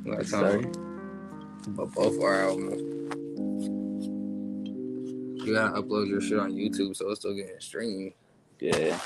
That's Sorry. but both our albums. You gotta upload your shit on YouTube so it's still getting streamed. Yeah.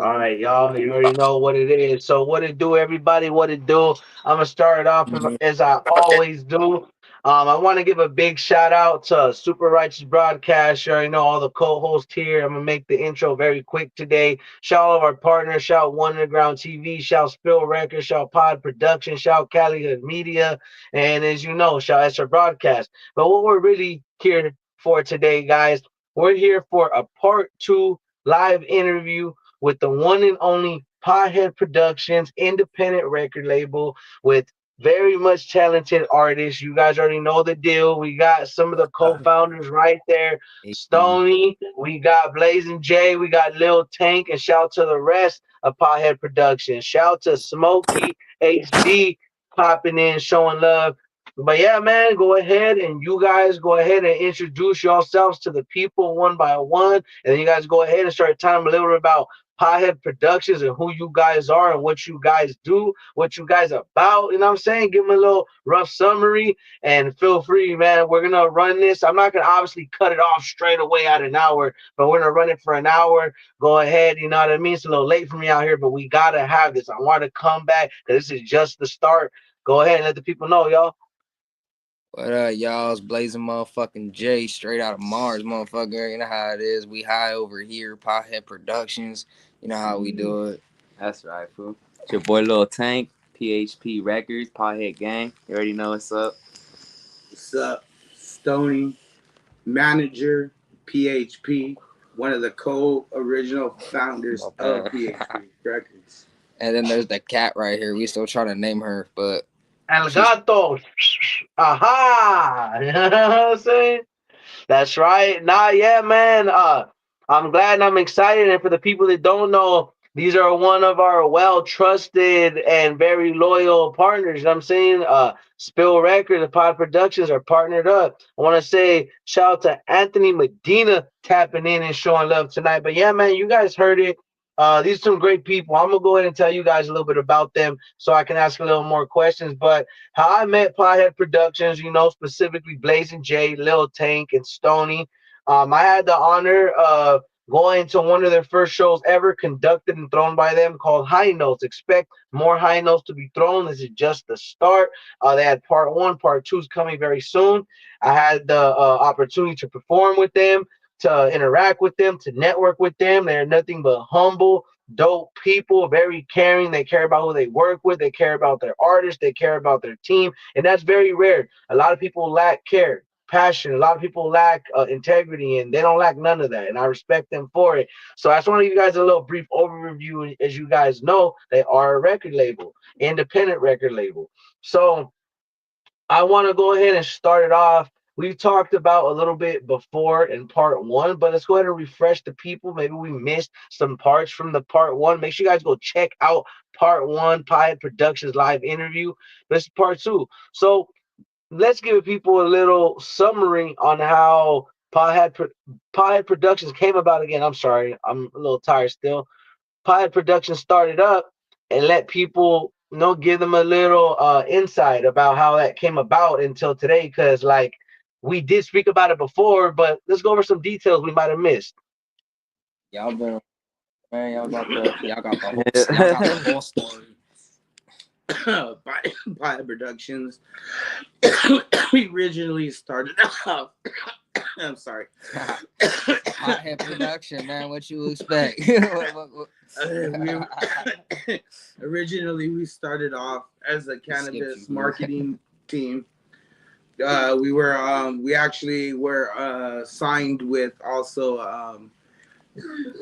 All right, y'all. You already know what it is. So, what it do, everybody? What it do? I'm gonna start it off as I always do. I want to give a big shout out to Super Righteous Broadcast. You already know all the co-hosts here. I'm gonna make the intro very quick today. Shout all of our partners. Shout One Underground TV. Shout Spill Records. Shout Pod Production. Shout Cali Hood Media. And as you know, shout SR Broadcast. But what we're really here for today, guys, we're here for a part 2 live interview with the one and only Pothead Productionz independent record label with very much talented artists. You guys already know the deal. We got some of the co-founders right there. Stony, we got Blazing J, we got Lil Tank, and shout to the rest of Pothead Productionz. Shout to Smokey HD popping in, showing love. But yeah, man, go ahead and you guys go ahead and introduce yourselves to the people one by one. And then you guys go ahead and start telling them a little bit about Pothead Productionz and who you guys are and what you guys do, what you guys about. You know what I'm saying? Give them a little rough summary and feel free, man. We're gonna run this. I'm not gonna obviously cut it off straight away at an hour, but we're gonna run it for an hour. Go ahead, you know what I mean? It's a little late for me out here, but we gotta have this. I want to come back because this is just the start. Go ahead and let the people know, y'all. What y'all? It's Blazing motherfucking J, straight out of Mars, motherfucker. You know how it is. We high over here, Pothead Productionz. You know how we do it. That's right, fool. It's your boy Lil Tank, PHP Records, Pothead Gang. You already know what's up. What's up? Stony, manager, PHP, one of the co-original founders of PHP Records. And then there's the cat right here. We still trying to name her, but El Gato. Aha. You know what I'm saying? That's right. Nah, yeah, man. I'm glad and I'm excited. And for the people that don't know, these are one of our well-trusted and very loyal partners. You know what I'm saying? Spill Records and Pod Productionz are partnered up. I want to say shout out to Anthony Medina tapping in and showing love tonight. But yeah, man, you guys heard it. These are some great people. I'm gonna go ahead and tell you guys a little bit about them so I can ask a little more questions. But how I met Pothead Productionz, you know, specifically Blazing J, Lil Tank, and Stony. I had the honor of going to one of their first shows ever conducted and thrown by them called High Notes. Expect more high notes to be thrown. This is just the start. They had part 1, part 2 is coming very soon. I had the opportunity to perform with them, to interact with them, to network with them. They're nothing but humble, dope people, very caring. They care about who they work with. They care about their artists. They care about their team. And that's very rare. A lot of people lack care, passion. A lot of people lack integrity, and they don't lack none of that. And I respect them for it. So I just want to give you guys a little brief overview. As you guys know, they are a record label, independent record label. So I want to go ahead and start it off. We've talked about a little bit before in part 1, but let's go ahead and refresh the people. Maybe we missed some parts from the part 1. Make sure you guys go check out part 1, Pothead Productionz live interview. This is part 2. So let's give people a little summary on how Pothead Productionz came about again. I'm sorry, I'm a little tired still. Pothead Productionz started up and let people give them a little insight about how that came about until today, because like we did speak about it before, but let's go over some details we might have missed. y'all been man, y'all got the whole story. By Productionz. We originally started off. I'm sorry. Pothead Production, man. What you expect? Originally, we started off as a cannabis marketing team. We actually were signed with also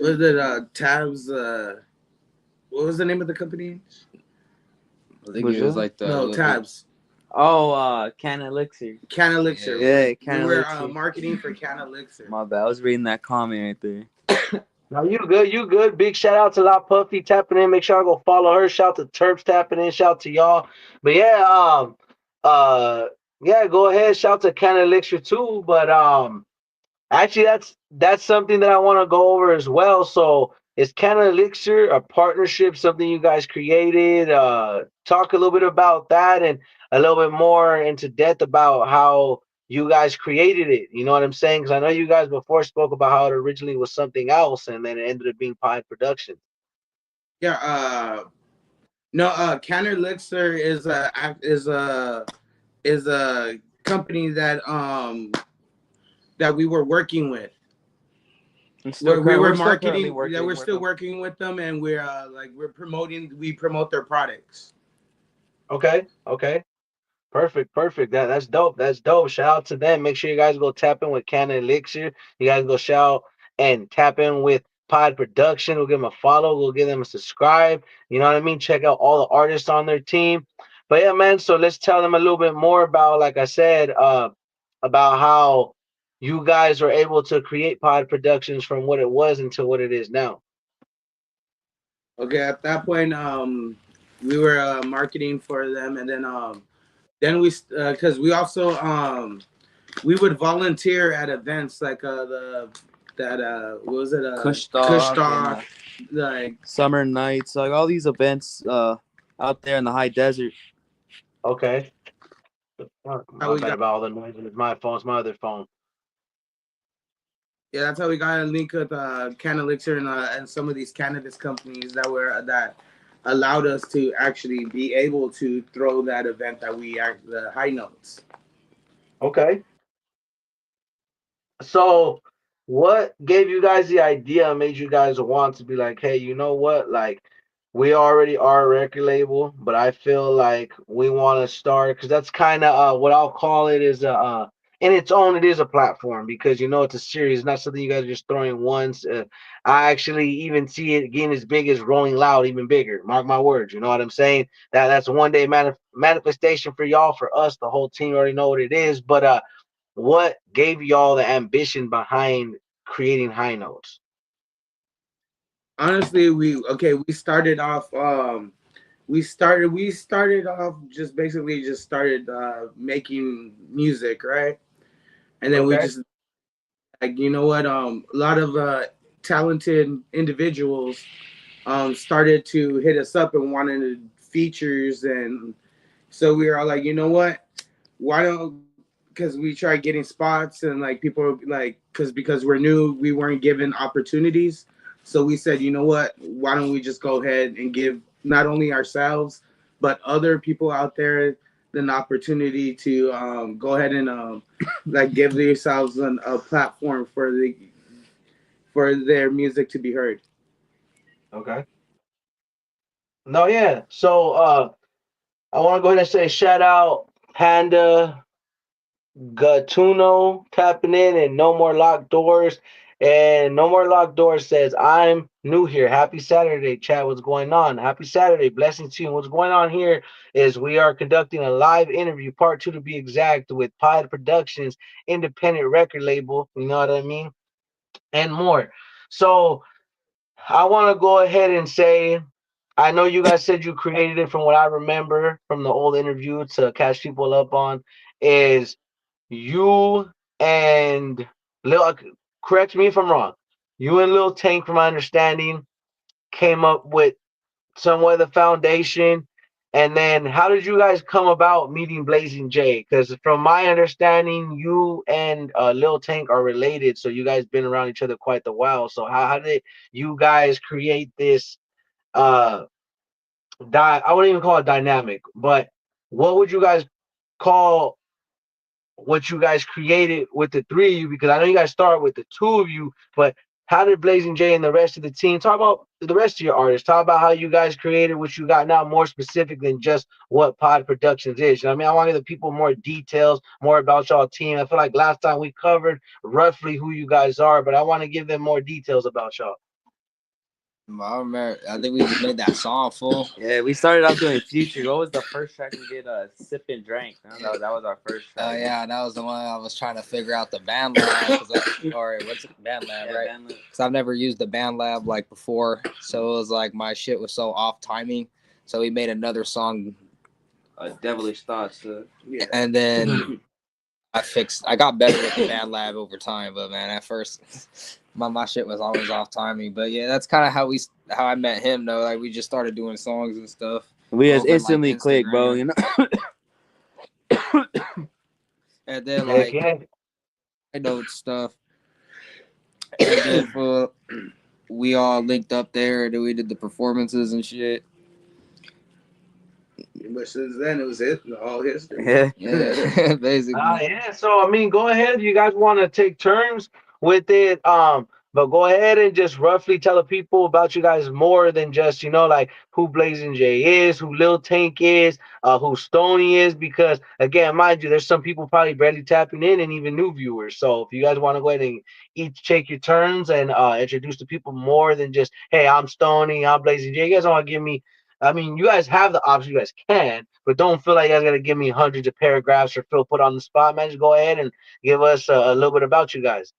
was it Tabs? What was the name of the company? I think it was like the Tabs. Oh, Can Elixir. Can Elixir. Yeah, Can we Elixir. were marketing for Can Elixir. My bad. I was reading that comment right there. No, you good, you good. Big shout out to La Puffy tapping in. Make sure I go follow her. Shout to Terps tapping in. Shout to y'all. But yeah, yeah, go ahead. Shout to Can Elixir too. But actually, that's something that I want to go over as well. So Is Canna Elixir a partnership, something you guys created? Talk a little bit about that and a little bit more into depth about how you guys created it. You know what I'm saying? Because I know you guys before spoke about how it originally was something else and then it ended up being Pod Production. Yeah. No. Counter Elixir is a company that we were working with. Still We were we're still currently marketing. Yeah, working we're with still them. working with them, and we're like we're promoting. We promote their products. Okay, okay. Perfect, perfect. That's dope. That's dope. Shout out to them. Make sure you guys go tap in with Canna Elixir. You guys go shout and tap in with Pod Production. We'll give them a follow. We'll give them a subscribe. You know what I mean? Check out all the artists on their team. But yeah, man. So let's tell them a little bit more about, like I said, about how you guys were able to create Pod Productions from what it was into what it is now. Okay, at that point, we were marketing for them, and then we because we also we would volunteer at events like the that what was it Kush Kush Talk and Talk, like Summer Nights, like all these events out there in the high desert. Okay. how My we bad got. about all the noise. It's my phone. It's my other phone. Yeah, that's how we got a link with Can Elixir and some of these cannabis companies that allowed us to actually be able to throw that event that we act the high notes. Okay. So, what gave you guys the idea and made you guys want to be like, hey, you know what? Like, we already are a record label, but I feel like we want to start because that's kind of what I'll call it is in its own, it is a platform because you know it's a series, not something you guys are just throwing once. I actually even see it getting as big as Rolling Loud, even bigger. Mark my words. You know what I'm saying? That's a one day manifestation for y'all, for us. The whole team already know what it is, but what gave y'all the ambition behind creating high notes? Honestly, we started off we started off just basically just started making music, right? And then we Okay. just like you know what a lot of talented individuals started to hit us up and wanted features, and so we were all like, you know what, why don't, because we tried getting spots and like people like because we're new, we weren't given opportunities. So we said, you know what, why don't we just go ahead and give not only ourselves but other people out there an opportunity to go ahead and like give yourselves a platform for their music to be heard. Okay. No, yeah. So I want to go ahead and say shout out Panda Gatuno tapping in and No More Locked Doors. And No More Locked Doors says, I'm new here. Happy Saturday, chat. What's going on? Happy Saturday. Blessings to you. What's going on here is we are conducting a live interview, part two to be exact, with Pod Productions, independent record label. You know what I mean? And more. So I want to go ahead and say, I know you guys said you created it from what I remember from the old interview to catch people up on is you and Lil, correct me if I'm wrong. You and Lil Tank, from my understanding, came up with somewhat of the foundation. And then how did you guys come about meeting Blazing J? Because from my understanding, you and Lil Tank are related. So you guys been around each other quite a while. So how did you guys create this uh I wouldn't even call it dynamic, but what would you guys call what you guys created with the three of you? Because I know you guys started with the two of you, but how did Blazing J and the rest of the team talk about the rest of your artists? Talk about how you guys created what you got now, more specific than just what Pod Productions is. You know what I mean? I want to give the people more details, more about y'all team. I feel like last time we covered roughly who you guys are, but I want to give them more details about y'all. I remember. I think we just made that song full. Yeah, we started off doing Future. What was the first track we did? Sip and Drank. That was our first Oh track. yeah, that was the one I was trying to figure out the band lab, or what's it, band lab, Yeah, right? Because I've never used the band lab like before, so it was like my shit was so off timing. So we made another song, Devilish Thoughts. Yeah. and then I got better with the Bad Lab over time, but man, at first my shit was always off timing. But yeah, that's kind of how I met him though. Like we just started doing songs and stuff We just over like instantly click, bro. Instagram, You know. and then Heck like yeah. I know stuff, and then for we all linked up there, and then we did the performances and shit. But since then, it was all history. Yeah. Yeah, basically. Yeah. So I mean, go ahead. You guys want to take turns with it? But go ahead and just roughly tell the people about you guys more than just like who Blazing J is, who Lil Tank is, who Stony is. Because again, mind you, there's some people probably barely tapping in and even new viewers. So if you guys want to go ahead and each take your turns and introduce the people more than just hey, I'm Stony, I'm Blazing J. You guys want to give me. I mean, you guys have the option. You guys can, but don't feel like you guys got to give me hundreds of paragraphs or feel put on the spot, man. Just go ahead and give us a little bit about you guys.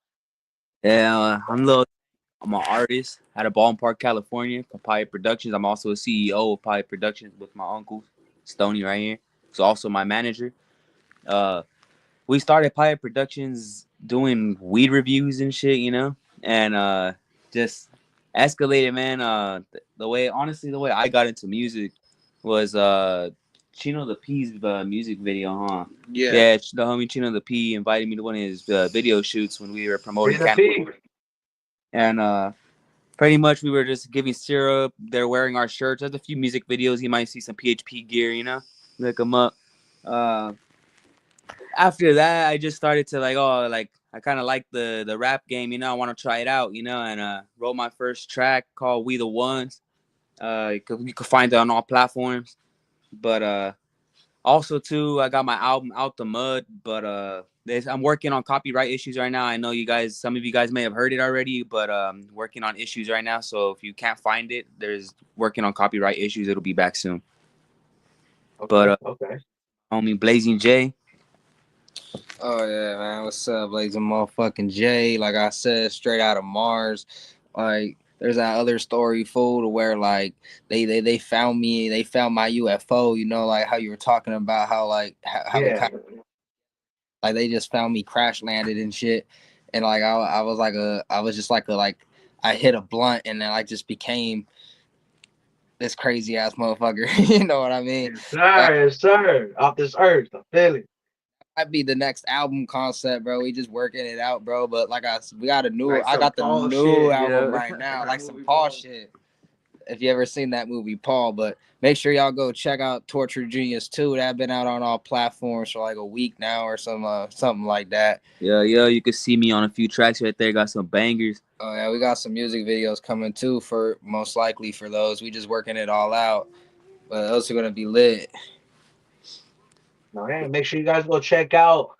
Yeah, I'm an artist out of Ballpark, California, for Pothead Productionz. I'm also a CEO of Pothead Productionz with my uncle, Stoney, right here. He's also my manager. We started Pothead Productionz doing weed reviews and shit, and just escalated, man. The way I got into music was Chino the P's music video, huh? Yeah, the homie Chino the P invited me to one of his video shoots when we were promoting Cannibal. And pretty much we were just giving syrup. They're wearing our shirts. There's a few music videos. You might see some PHP gear, look them up. After that, I just started to I kind of like the rap game, I want to try it out, and wrote my first track called We the Ones. You could find it on all platforms. But also too, I got my album Out the Mud, but I'm working on copyright issues right now. I know some of you guys may have heard it already, but working on issues right now. So if you can't find it, there's working on copyright issues. It'll be back soon. Okay, But okay. homie Blazing J. Oh yeah, man. What's up, Blazing motherfucking J? Like I said, straight out of Mars. Like there's that other story, fool, to where like they found me, they found my UFO. Like how you were talking about how like how we Yeah. kind of, like they just found me crash landed and shit. And like I was just like I hit a blunt and then I just became this crazy ass motherfucker. You know what I mean? Yes, sir. Yes, sir. Off this earth. I feel it. Might be the next album concept, bro. We just working it out, bro. But like we got a new, Like I some got the Paul new shit, album right now, like some Paul shit. If you ever seen that movie, Paul, but make sure y'all go check out Torture Genius 2. That been out on all platforms for like a week now or something like that. Yeah, you can see me on a few tracks right there. Got some bangers. Oh yeah, we got some music videos coming too for most likely for those. We just working it all out, but those are gonna be lit. All right. Make sure you guys go check out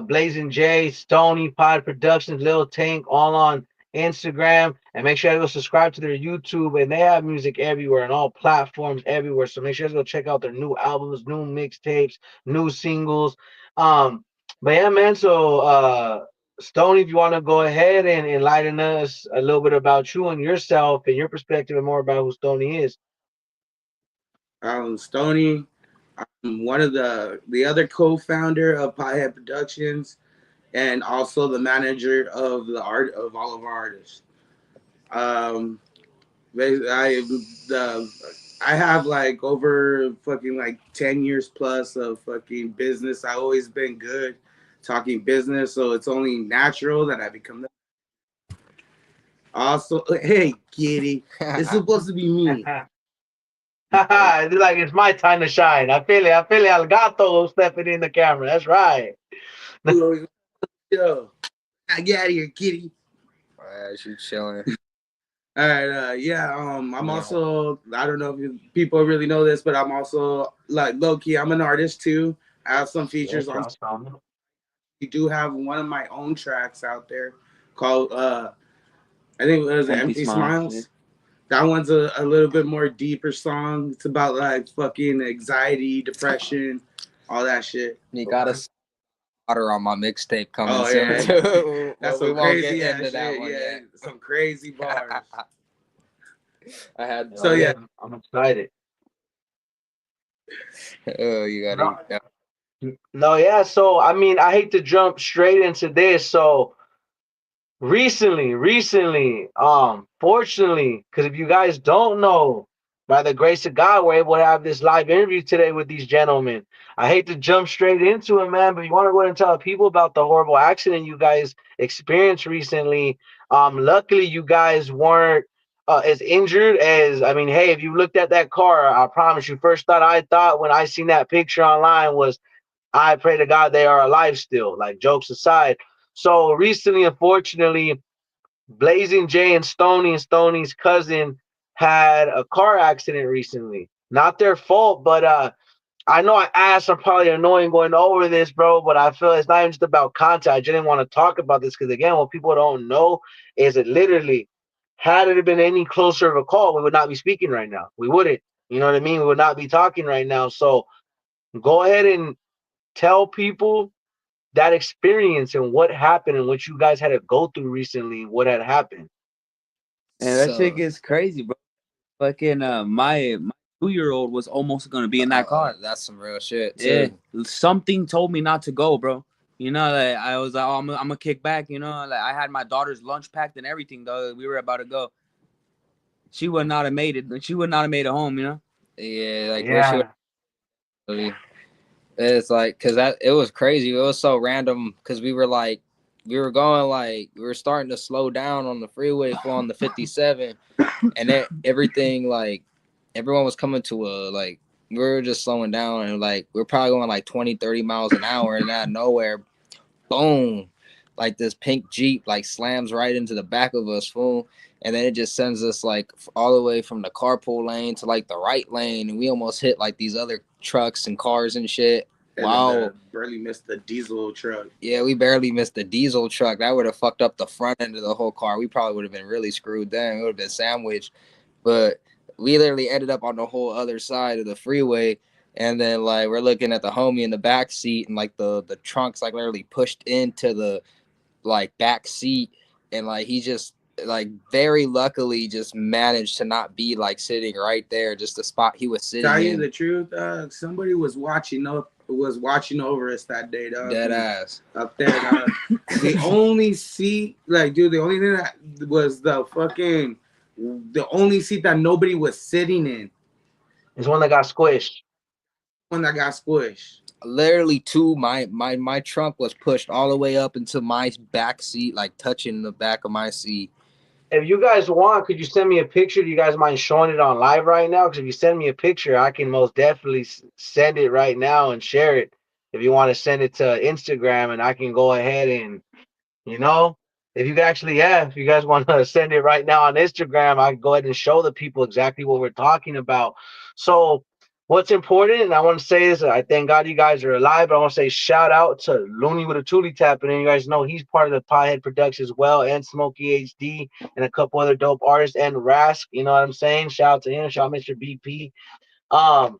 Blazing J, Stony, Pod Productions, Lil Tank, all on Instagram. And make sure you go subscribe to their YouTube. And they have music everywhere on all platforms everywhere. So make sure you guys go check out their new albums, new mixtapes, new singles. But yeah, man. So Stony, if you want to go ahead and enlighten us a little bit about you and yourself and your perspective and more about who Stony is. Stony, I'm one of the other co-founder of Pothead Productionz, and also the manager of the art of all of our artists. Um, I have like over fucking like 10 years plus of fucking business. I've always been good talking business, so it's only natural that I become the. Also, hey, kitty, it's supposed to be me. It's like it's my time to shine. I feel it. I feel it. El gato stepping in the camera. That's right. Yo, get out of here, kitty. Alright, she chilling. All right, I'm also, I don't know if people really know this, but I'm also like low key, I'm an artist too. I have some features on. We do have one of my own tracks out there called I think it was Empty Smiles. Yeah. That one's a little bit more deeper song. It's about like fucking anxiety, depression, all that shit. You gotta water on my mixtape coming Oh, soon yeah. too. That's we some won't crazy get ass into that shit. one Yeah, yet. some crazy bars. I had So yeah, I'm excited. Oh, you gotta. No, yeah. So I mean, I hate to jump straight into this. So recently, fortunately, because if you guys don't know, by the grace of God, we're able to have this live interview today with these gentlemen. I hate to jump straight into it, man, but you want to go ahead and tell people about the horrible accident you guys experienced recently. Luckily, you guys weren't as injured as, I mean, hey, if you looked at that car, I promise you, first thought I thought when I seen that picture online was, I pray to God they are alive still, like jokes aside. So recently, unfortunately, Blazing Jay and Stoney's cousin had a car accident recently. Not their fault, but I know I asked, I'm probably annoying going over this, bro, but I feel it's not even just about content. I didn't want to talk about this because, again, what people don't know is it literally, had it been any closer of a call, we would not be speaking right now. We wouldn't. You know what I mean? We would not be talking right now. So go ahead and tell people that experience and what happened and what you guys had to go through recently, what had happened. And that shit So, gets crazy, bro. Fucking my 2-year-old was almost gonna be in that car. that's some real shit Yeah, too. something told me not to go, bro. You know, like I was like, oh, I'm gonna kick back. You know, like I had my daughter's lunch packed and everything, though. We were about to go. She would not have made it. She would not have made it home. You know. Yeah, like where she Yeah. was. It's like, cause that it was crazy. It was so random because we were like, we were going like we were starting to slow down on the freeway on the 57, and then everything like everyone was coming to a like we were just slowing down and like we are probably going like 20, 30 miles an hour, and out of nowhere, boom, like this pink Jeep like slams right into the back of us, fool. And then it just sends us like all the way from the carpool lane to like the right lane, and we almost hit like these other trucks and cars and shit. And then Wow. barely missed the diesel truck. Yeah, we barely missed the diesel truck. That would have fucked up the front end of the whole car. We probably would have been really screwed then. It would have been sandwiched. But we literally ended up on the whole other side of the freeway. And then like we're looking at the homie in the back seat, and like the trunk's like literally pushed into the like back seat, and like he just like very luckily just managed to not be like sitting right there, just the spot he was Tell sitting you in. the truth, somebody was watching over us that day, dog. Dead ass. Up there, dog. The only seat, like, dude, the only thing that was the only seat that nobody was sitting in. It's one that got squished. One that got squished. Literally my trunk was pushed all the way up into my back seat, like touching the back of my seat. If you guys want, could you send me a picture? Do you guys mind showing it on live right now? Because if you send me a picture, I can most definitely send it right now and share it. If you want to send it to Instagram, and I can go ahead and, you know, if you could actually, yeah, if you guys want to send it right now on Instagram, I can go ahead and show the people exactly what we're talking about. So, what's important, and I want to say this, I thank God you guys are alive, but I want to say shout out to Looney with a Toolie Tap. And you guys know he's part of the Pothead Productionz as well, and Smokey HD, and a couple other dope artists, and Rask. You know what I'm saying? Shout out to him. Shout out Mr. BP. Um,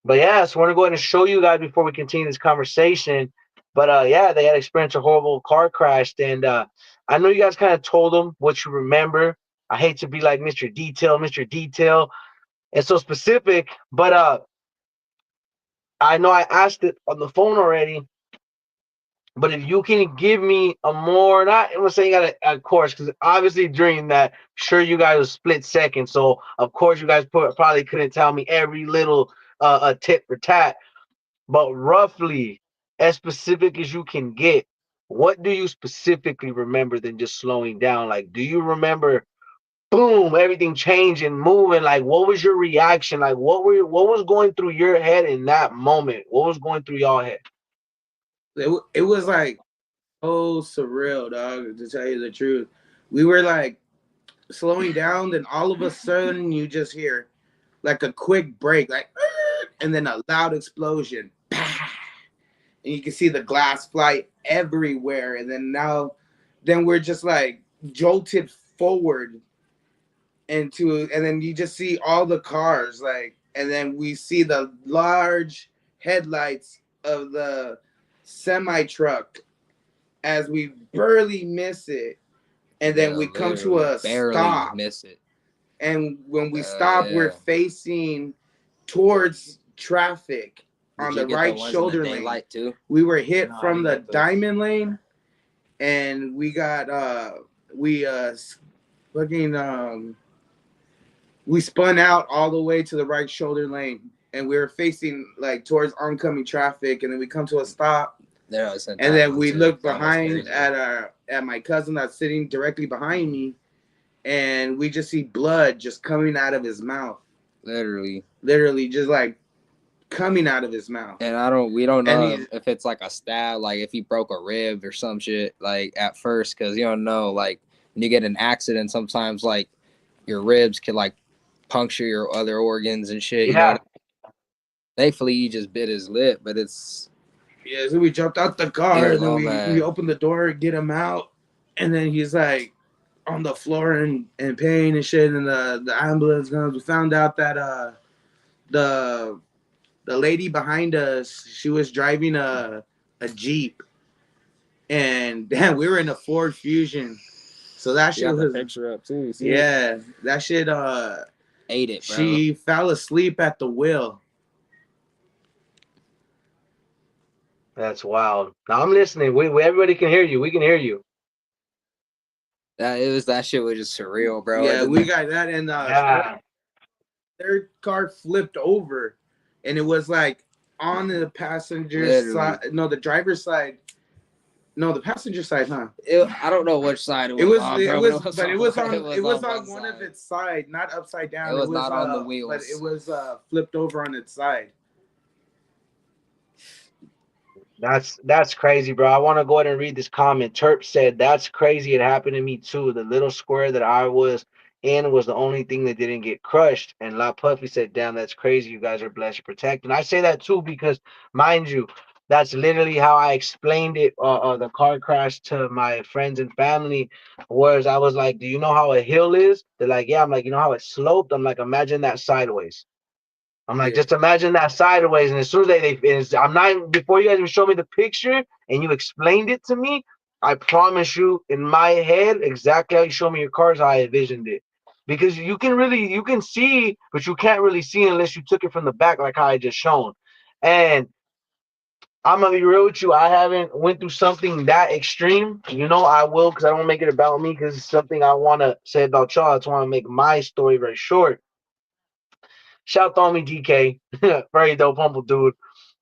but yeah, so we're gonna go ahead and show you guys before we continue this conversation. But yeah, they had experienced a horrible car crash, and I know you guys kind of told them what you remember. I hate to be like Mr. Detail, and so specific, but I know I asked it on the phone already. But if you can give me a more, not I'm saying you got a course, because obviously during that, sure you guys was split second, so of course you guys probably couldn't tell me every little a tit for tat. But roughly, as specific as you can get, what do you specifically remember than just slowing down? Like, do you remember, boom, everything changing, moving? Like, what was your reaction? Like, what was going through your head in that moment? What was going through y'all head? It was like, oh, surreal, dog, to tell you the truth. We were like slowing down, then all of a sudden you just hear like a quick break, like, and then a loud explosion. And you can see the glass fly everywhere. And then we're just like jolted forward and then you just see all the cars, like, and then we see the large headlights of the semi truck as we barely miss it, and then we come to a stop. Miss it. And when we stop, we're facing towards traffic, Did on you the get the right ones in the shoulder lane. daylight too? We were hit No, I from didn't the get those. diamond lane, and we got we fucking we spun out all the way to the right shoulder lane, and we were facing like towards oncoming traffic, and then we come to a stop, There, I sent and that then one we too. look That was behind crazy. at my cousin that's sitting directly behind me, and we just see blood just coming out of his mouth, Literally. just like coming out of his mouth. And we don't And know if it's like a stab, like if he broke a rib or some shit, like at first, because you don't know, like when you get in an accident, sometimes like your ribs can like puncture your other organs and shit. You know what I Yeah. mean? Thankfully, he just bit his lip, but it's yeah, so we jumped out the car, it was and then all we bad. opened the door, get him out, and then he's like on the floor in pain and shit. And the ambulance comes. We found out that the the lady behind us, she was driving a Jeep, and damn, we were in a Ford Fusion, so that You shit got the was picture up too. See it? yeah, that shit. Ate it, bro. She fell asleep at the wheel. That's wild. Now I'm listening. We everybody can hear you. We can hear you. That shit was just surreal, bro. Yeah, And we then got that, and Yeah. their car flipped over, and it was like on the passenger literally, side. No, the driver's side. No, the passenger side, huh? I don't know which side it It was was, on, it bro, was, but but it was on, it was on one one of side. its side, not upside down. It was not on the but it wheels. was flipped over on its side. That's crazy, bro. I want to go ahead and read this comment. Terp said, "That's crazy. It happened to me too. The little square that I was in was the only thing that didn't get crushed." And La Puffy said, "Damn, that's crazy. You guys are blessed and protected." And I say that too because, mind you, that's literally how I explained it. The car crash to my friends and family, whereas I was like, "Do you know how a hill is?" They're like, "Yeah." I'm like, "You know how it's sloped?" I'm like, "Imagine that sideways." I'm like, Yeah. just imagine that sideways. And as soon as I'm not, before you guys even show me the picture and you explained it to me, I promise you in my head, exactly how you show me your cars, how I envisioned it. Because you can see, but you can't really see unless you took it from the back, like how I just shown. And I'm gonna be real with you. I haven't went through something that extreme. You know, I will because I don't make it about me because it's something I want to say about y'all. I just want to make my story very short. Shout out to me, DK. Very dope, humble dude.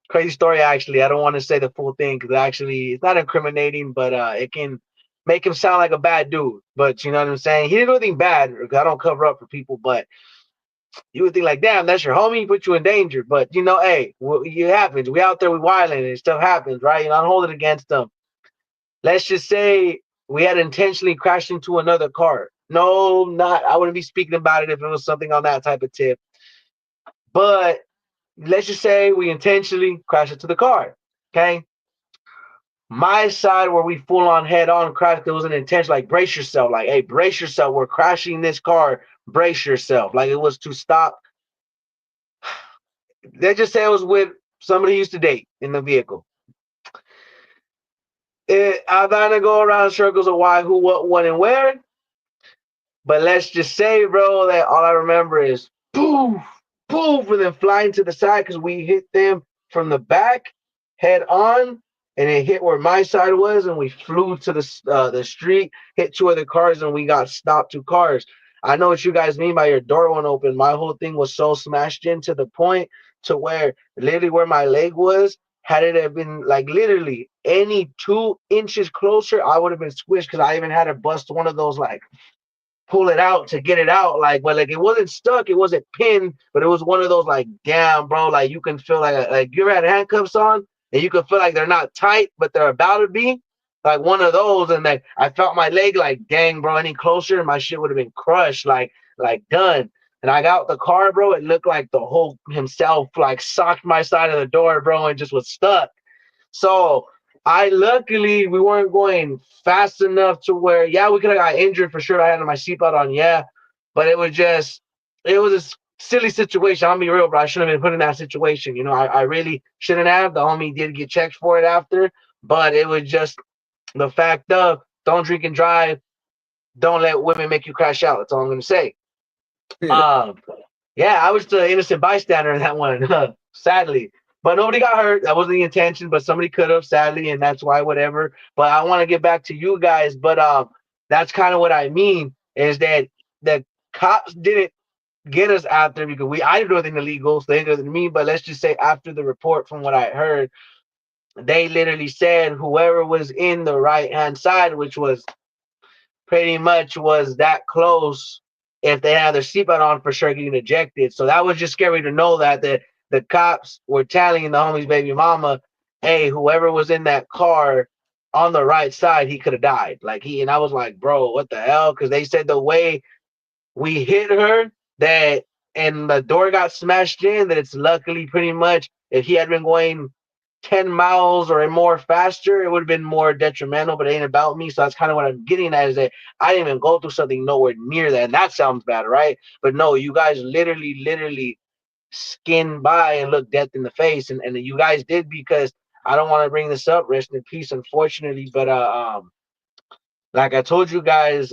Crazy story, actually. I don't want to say the full thing because actually it's not incriminating, but it can make him sound like a bad dude. But you know what I'm saying? He didn't do anything bad. I don't cover up for people, but you would think like, damn, that's your homie, he put you in danger. But you know, hey, it happens. We out there, we wilding, and stuff happens, right? You know, I don't hold it against them. Let's just say we had intentionally crashed into another car. No, not. I wouldn't be speaking about it if it was something on that type of tip. But let's just say we intentionally crashed into the car. Okay. My side where we full on head on crash, there was an intention, like brace yourself, like, hey, brace yourself. We're crashing this car, brace yourself. Like it was to stop. Let's just say it was with somebody he used to date in the vehicle. I'm not gonna go around in circles of why, who, what, when, and where. But let's just say, bro, that all I remember is poof, poof, and then flying to the side because we hit them from the back, head on, and it hit where my side was, and we flew to the street, hit two other cars, and we got stopped two cars. I know what you guys mean by your door won't open. My whole thing was so smashed in to the point to where literally where my leg was, had it have been like literally any 2 inches closer, I would have been squished because I even had to bust one of those like pull it out to get it out. Like, but like it wasn't stuck, it wasn't pinned, but it was one of those like, damn, bro, like you can feel like you ever had handcuffs on and you can feel like they're not tight, but they're about to be. Like one of those, and like I felt my leg like, dang, bro, any closer, my shit would have been crushed, like done. And I got the car, bro. It looked like the Hulk himself, like socked my side of the door, bro, and just was stuck. So I luckily we weren't going fast enough to where yeah we could have got injured for sure. I had my seatbelt on, yeah, but it was a silly situation. I'll be real, bro. I shouldn't have been put in that situation. You know, I really shouldn't have. The homie did get checked for it after, but it was just the fact of don't drink and drive. Don't let women make you crash out. That's all I'm gonna say. Um, yeah, I was the innocent bystander in that one, sadly. But nobody got hurt. That wasn't the intention, but somebody could have, sadly, and that's why, whatever. But I want to get back to you guys. But that's kind of what I mean is that the cops didn't get us after because I didn't do anything illegal, so they didn't do anything to me. But let's just say after the report, from what I heard, they literally said whoever was in the right hand side, which was pretty much was that close, if they had their seatbelt on, for sure getting ejected. So that was just scary to know that the cops were telling the homie's baby mama, hey, whoever was in that car on the right side, he could have died. And I was like, bro, what the hell? Because they said the way we hit her, that and the door got smashed in, that it's luckily pretty much, if he had been going 10 miles or more faster, it would have been more detrimental, but it ain't about me. So that's kind of what I'm getting at, is that I didn't even go through something nowhere near that. And that sounds bad, right? But no, you guys literally skinned by and looked death in the face. And you guys did, because I don't want to bring this up, rest in peace, unfortunately. But like I told you guys,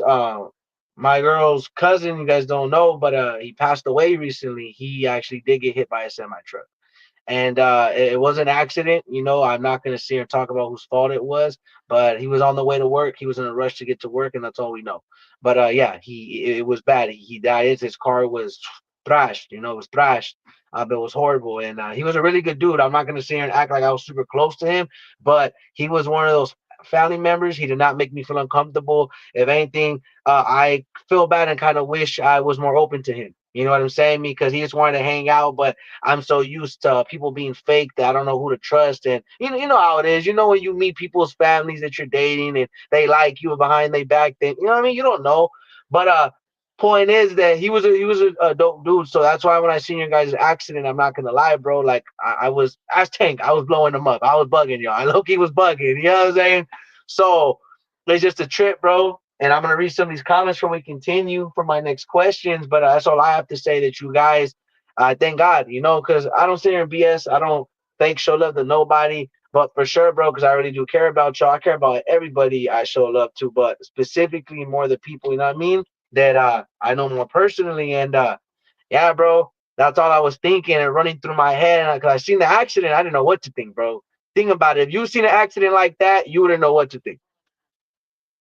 my girl's cousin, you guys don't know, but he passed away recently. He actually did get hit by a semi truck. And it was an accident. I'm not going to sit here and talk about whose fault it was, but he was on the way to work. He was in a rush to get to work, and that's all we know. But yeah, it was bad. He died. His car was trashed. It was trashed. But it was horrible. And he was a really good dude. I'm not going to sit here and act like I was super close to him, but he was one of those family members. He did not make me feel uncomfortable. If anything, I feel bad and kind of wish I was more open to him. You know what I'm saying? Because he just wanted to hang out, but I'm so used to people being fake that I don't know who to trust. And you know how it is. When you meet people's families that you're dating and they like you behind their back, then you know what I mean. You don't know. But point is that he was a dope dude. So that's why when I seen your guys' accident, I'm not gonna lie, bro. Like I was as Tank, I was blowing him up. I was bugging y'all. I low key was bugging. You know what I'm saying? So it's just a trip, bro. And I'm gonna read some of these comments before we continue for my next questions. But that's all I have to say. That you guys, thank God, because I don't sit here and BS. I don't fake show love to nobody. But for sure, bro, because I really do care about y'all. I care about everybody I show love to, but specifically more the people, you know what I mean, that I know more personally. And yeah, bro, that's all I was thinking and running through my head. Because I seen the accident, I didn't know what to think, bro. Think about it. If you seen an accident like that, you wouldn't know what to think.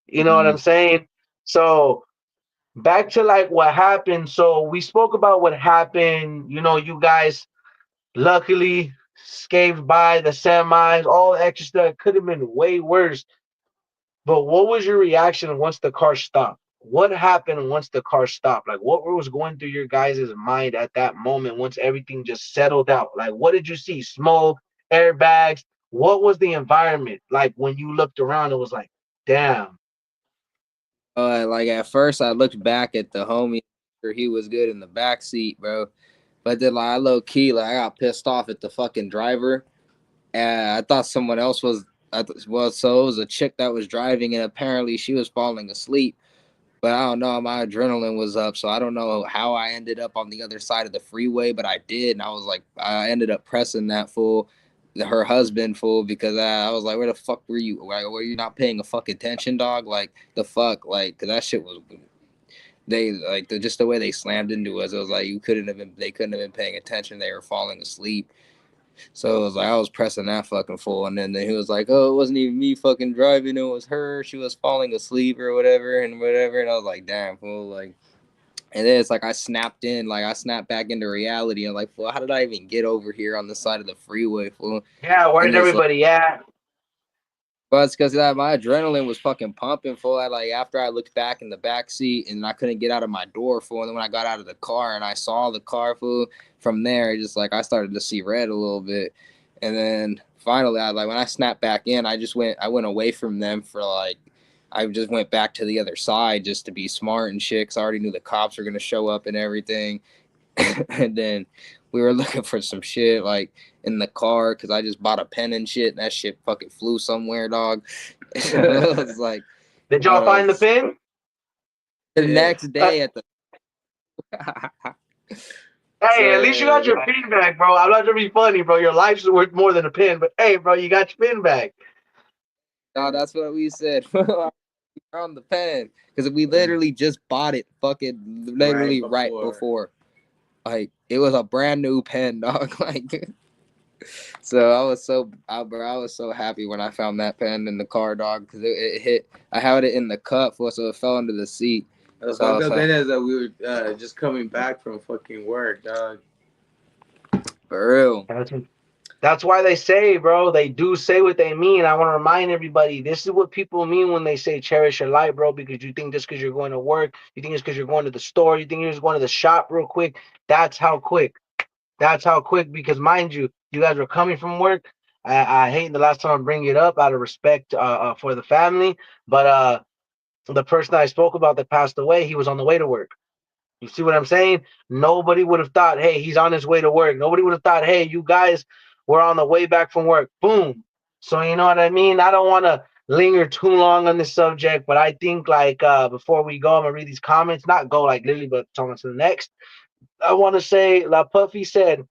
You know what I'm saying? So back to like what happened. So we spoke about what happened. You guys luckily scaped by the semis, all the extra stuff. It could have been way worse. But what was your reaction once the car stopped? What happened once the car stopped? Like, what was going through your guys' mind at that moment once everything just settled out? Like, what did you see? Smoke, airbags? What was the environment like when you looked around? It was like, damn. Like at first, I looked back at the homie. He was good in the back seat, bro. But then, like, I low key, like, I got pissed off at the fucking driver. And I thought someone else was. So it was a chick that was driving, and apparently she was falling asleep. But I don't know, my adrenaline was up, so I don't know how I ended up on the other side of the freeway, but I did, and I was like, I ended up pressing that fool, her husband fool, because I was like, where the fuck were you? Like, were you not paying a fucking attention, dog? Like, the fuck, like, cause that shit was, just the way they slammed into us, it was like they couldn't have been paying attention, they were falling asleep. So it was like I was pressing that fucking fool, and then he was like, "Oh, it wasn't even me fucking driving; it was her. She was falling asleep or whatever, and whatever." And I was like, "Damn, fool!" Like, and then it's like I snapped back into reality, and like, fool, how did I even get over here on the side of the freeway, fool? Yeah, where did everybody at? But it's because my adrenaline was fucking pumping, fool. After I looked back in the back seat and I couldn't get out of my door, fool. And then when I got out of the car and I saw the car, fool, from there, just like I started to see red a little bit. And then finally, when I snapped back in, I went away from them for I just went back to the other side just to be smart and shit. Cause I already knew the cops were gonna show up and everything. And then we were looking for some shit like in the car because I just bought a pen and shit, and that shit fucking flew somewhere, dog. It was like, did y'all find the pin? The next day at the. Hey, at least you got your pin back, bro. I'm not trying to be funny, bro. Your life's worth more than a pin, but hey, bro, you got your pin back. No, that's what we said. On the pen because we literally just bought it, fucking literally right before. Like, it was a brand new pen, dog. Like, So I was so happy when I found that pen in the car, dog, because it hit. I had it in the cup, so it fell into the seat. The So I fucked was up like, then is that we were just coming back from fucking work, dog. for real. That's why they say, bro, they do say what they mean. I want to remind everybody, this is what people mean when they say cherish your life, bro, because you think just because you're going to work, you think it's because you're going to the store, you think you're just going to the shop real quick. That's how quick. That's how quick, because mind you, you guys were coming from work. I hate the last time I bring it up out of respect for the family, but the person I spoke about that passed away, he was on the way to work. You see what I'm saying? Nobody would have thought, hey, he's on his way to work. Nobody would have thought, hey, you guys were on the way back from work. Boom. So you know what I mean? I don't want to linger too long on this subject, but I think like before we go, I'm gonna read these comments. Not go like literally, but on to the next. I want to say La Puffy said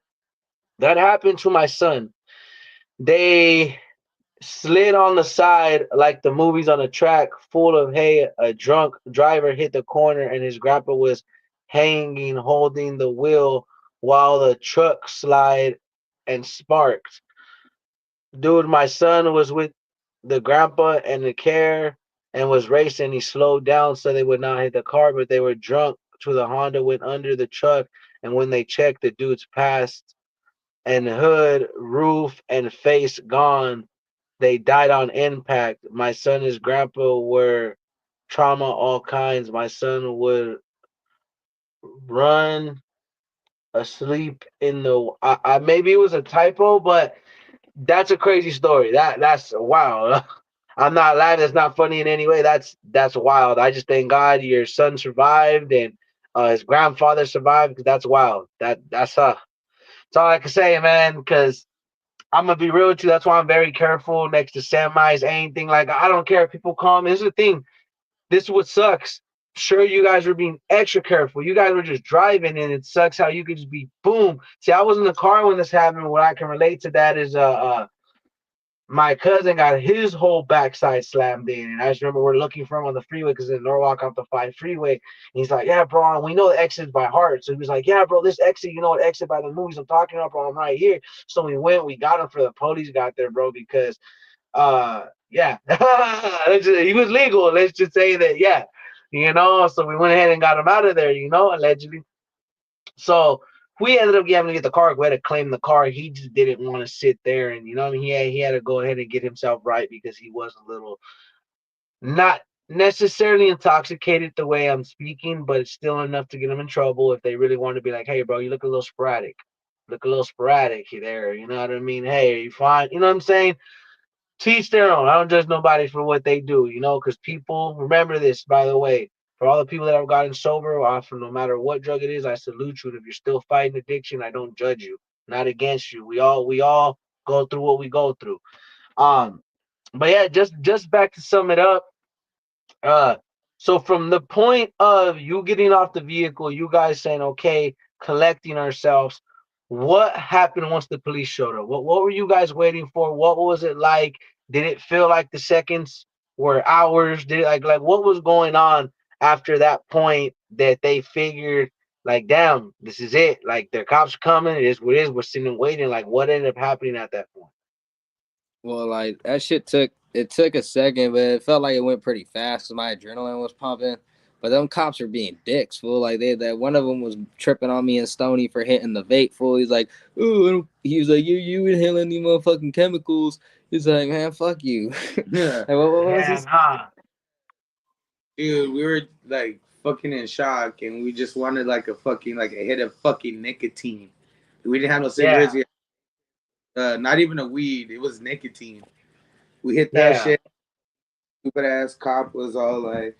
that happened to my son. They slid on the side like the movies on a track full of hay. A drunk driver hit the corner and his grandpa was hanging, holding the wheel while the truck slide and sparked. Dude, my son was with the grandpa and the care and was racing. He slowed down so they would not hit the car, but they were drunk. To the Honda went under the truck, and when they checked, the dude's past and hood, roof, and face gone. They died on impact. My son and his grandpa were trauma all kinds. My son would run asleep in the. I maybe it was a typo, but that's a crazy story. That's wild. I'm not laughing. It's not funny in any way. That's wild. I just thank God your son survived and his grandfather survived, because that's wild. That's all I can say, man. Because I'm gonna be real with you. That's why I'm very careful next to semis. Anything like, I don't care if people call me. This is the thing. This is what sucks. Sure, you guys were being extra careful. You guys were just driving, and it sucks how you could just be boom. See, I was in the car when this happened. What I can relate to that is my cousin got his whole backside slammed in. And I just remember we're looking for him on the freeway because in Norwalk off the 5 freeway. And he's like, yeah, bro, we know the exit by heart. So he was like, yeah, bro, this exit, you know what exit by the movies I'm talking about, bro, I'm right here. So we went, we got him for the police got there, bro, because, yeah, he was legal. Let's just say that, yeah, so we went ahead and got him out of there, allegedly. So we ended up having to get the car. We had to claim the car. He just didn't want to sit there, and what I mean, he had to go ahead and get himself right because he was a little not necessarily intoxicated the way I'm speaking, but it's still enough to get him in trouble if they really want to be like, hey, bro, you look a little sporadic. Look a little sporadic there. You know what I mean? Hey, are you fine? You know what I'm saying? Teach their own. I don't judge nobody for what they do, because people remember this, by the way. For all the people that have gotten sober, often no matter what drug it is, I salute you. And if you're still fighting addiction, I don't judge you. Not against you. We all go through what we go through. Um, but yeah, just back to sum it up. Uh, so from the point of you getting off the vehicle, you guys saying, okay, collecting ourselves, what happened once the police showed up? What were you guys waiting for? What was it like? Did it feel like the seconds were hours? Did it like what was going on after that point that they figured like, damn, this is it. Like the cops are coming, it is what it is. We're sitting and waiting. Like what ended up happening at that point? Well, like that shit took a second, but it felt like it went pretty fast because my adrenaline was pumping. But them cops are being dicks, fool. Like that one of them was tripping on me and Stony for hitting the vape, fool. He's like, ooh, he was like, you inhaling these motherfucking chemicals. He's like, man, fuck you. Yeah, Like, what was Damn, this? huh? dude, we were like fucking in shock, and we just wanted like a hit of fucking nicotine. We didn't have no cigarettes Yeah, yet. Not even a weed. It was nicotine. We hit that yeah. shit. Stupid ass cop was all like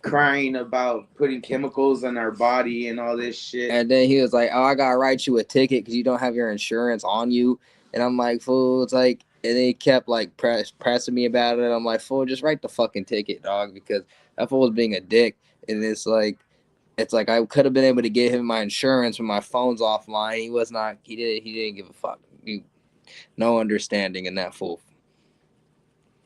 crying about putting chemicals in our body and all this shit. And then he was like, "Oh, I gotta write you a ticket because you don't have your insurance on you." And I'm like, "Fool!" It's like, and then he kept like pressing me about it. I'm like, "Fool, just write the fucking ticket, dog," because that fool was being a dick. And it's like I could have been able to get him my insurance when my phone's offline. He was not. He didn't give a fuck. No understanding in that fool.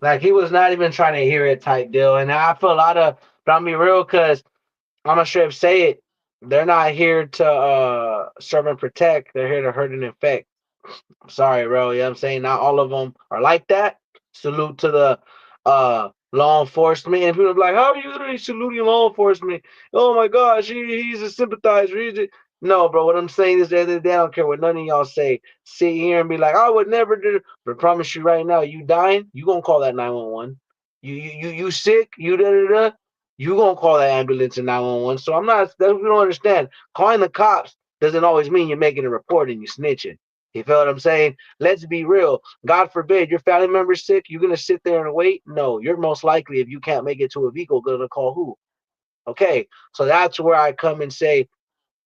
Like he was not even trying to hear it type deal. And I feel a lot of, but I'm be real because I'm gonna straight up say it. They're not here to serve and protect. They're here to hurt and infect. Sorry, bro. You know what I'm saying? Not all of them are like that. Salute to the law enforcement. And people be like, how are you literally saluting law enforcement? Oh my gosh, he's a sympathizer. No, bro. What I'm saying is, the other day, I don't care what none of y'all say. Sit here and be like, I would never do. But I promise you right now, you dying, you gonna call that 911. You sick, you da da da. You gonna call that ambulance and 911. So I'm not. That's what we don't understand. Calling the cops doesn't always mean you're making a report and you snitching. You feel what I'm saying? Let's be real. God forbid your family member's sick. You're gonna sit there and wait? No, you're most likely, if you can't make it to a vehicle, gonna call who? Okay, so that's where I come and say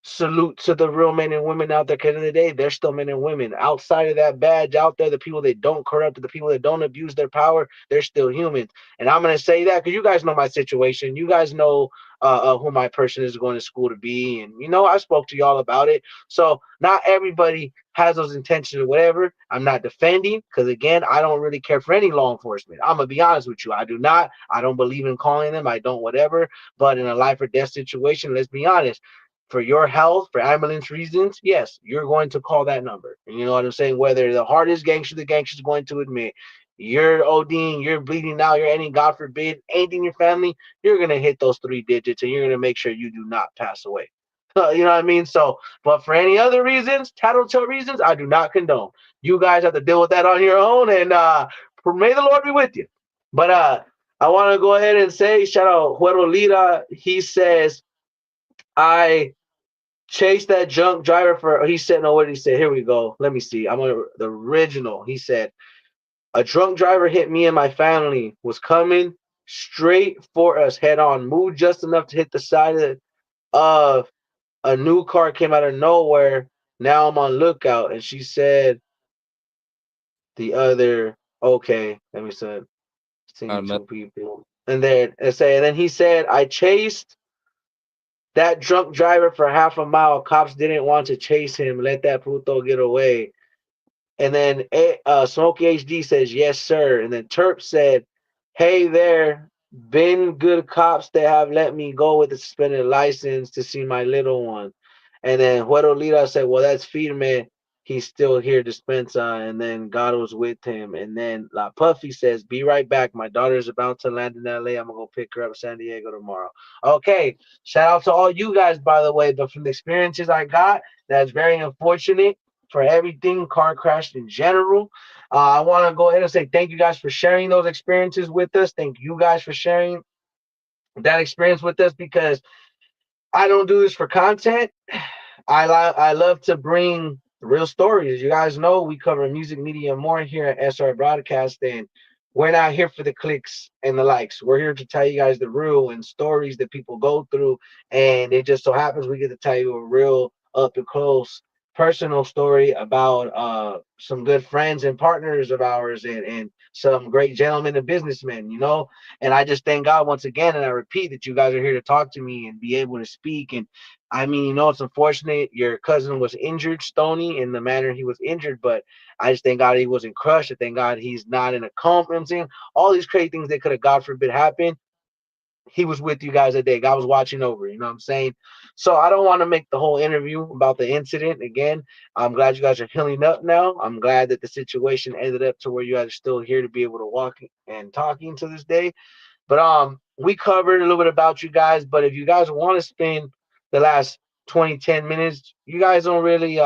salute to the real men and women out there. Because in the day, they're still men and women. Outside of that badge, out there, the people that don't corrupt, the people that don't abuse their power, they're still humans. And I'm gonna say that because you guys know my situation. You guys know who my person is going to school to be, and I spoke to y'all about it. So not everybody has those intentions or whatever. I'm not defending because again, I don't really care for any law enforcement. I'm gonna be honest with you. I do not. I don't believe in calling them. I don't whatever. But in a life or death situation, let's be honest, for your health, for ambulance reasons, yes, you're going to call that number. And you know what I'm saying? Whether the gangster is going to admit you're ODing, you're bleeding out, you're ending, God forbid, anything in your family, you're going to hit those 3 digits and you're going to make sure you do not pass away. You know what I mean? So, but for any other reasons, tattletale reasons, I do not condone. You guys have to deal with that on your own, and may the Lord be with you. But I want to go ahead and say, shout out Juero Lira. He says, I chase that junk driver for. He said, no, what did he say? Here we go. Let me see. I'm on the original. He said, a drunk driver hit me and my family, was coming straight for us head on, moved just enough to hit the side of a new car, came out of nowhere. Now I'm on lookout. And she said the other, okay, let me say, seeing Nothing. two people. And then he said, I chased that drunk driver for half a mile. Cops didn't want to chase him. Let that puto get away. And then Smokey HD says, yes, sir. And then Terp said, hey there, been good cops that have let me go with a suspended license to see my little one. And then Juero Lira said, well, that's firme. He's still here, Dispensa. And then God was with him. And then La Puffy says, be right back. My daughter's about to land in LA. I'm going to go pick her up in San Diego tomorrow. Okay. Shout out to all you guys, by the way. But from the experiences I got, that's very unfortunate for everything car crash in general. I want to go ahead and say thank you guys for sharing those experiences with us. Thank you guys for sharing that experience with us because I don't do this for content. I love to bring real stories. You guys know we cover music, media, and more here at SR Broadcast, and we're not here for the clicks and the likes. We're here to tell you guys the real and stories that people go through, and it just so happens we get to tell you a real up and close personal story about some good friends and partners of ours and some great gentlemen and businessmen, and I just thank God once again, and I repeat that you guys are here to talk to me and be able to speak. And I mean, it's unfortunate your cousin was injured, Stony, in the manner he was injured, but I just thank God he wasn't crushed. I thank God he's not in a coma. You know what I'm saying? All these crazy things that could have, God forbid, happened. He was with you guys that day. God was watching over, you know what I'm saying? So I don't want to make the whole interview about the incident. Again, I'm glad you guys are healing up now. I'm glad that the situation ended up to where you guys are still here to be able to walk and talking to this day. But we covered a little bit about you guys. But if you guys want to spend the last 10 minutes, you guys don't really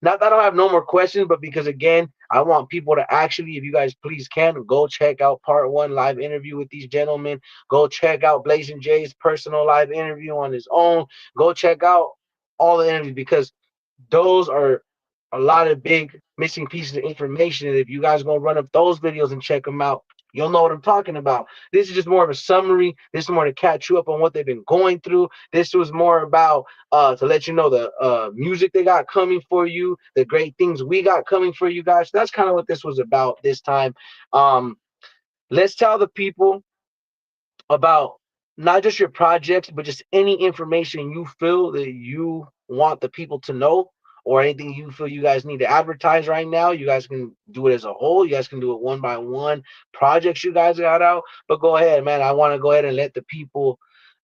not that I don't have no more questions, but because again, I want people to actually, if you guys please can, go check out part one live interview with these gentlemen. Go check out Blazing Jay's personal live interview on his own. Go check out all the interviews because those are a lot of big missing pieces of information. And if you guys are going to run up those videos and check them out, you'll know what I'm talking about. This is just more of a summary. This is more to catch you up on what they've been going through. This was more about to let you know the music they got coming for you, the great things we got coming for you guys. That's kind of what this was about this time. Um, let's tell the people about not just your projects, but just any information you feel that you want the people to know or anything you feel you guys need to advertise right now. You guys can do it as a whole. You guys can do it one by one projects you guys got out. But go ahead, man. I want to go ahead and let the people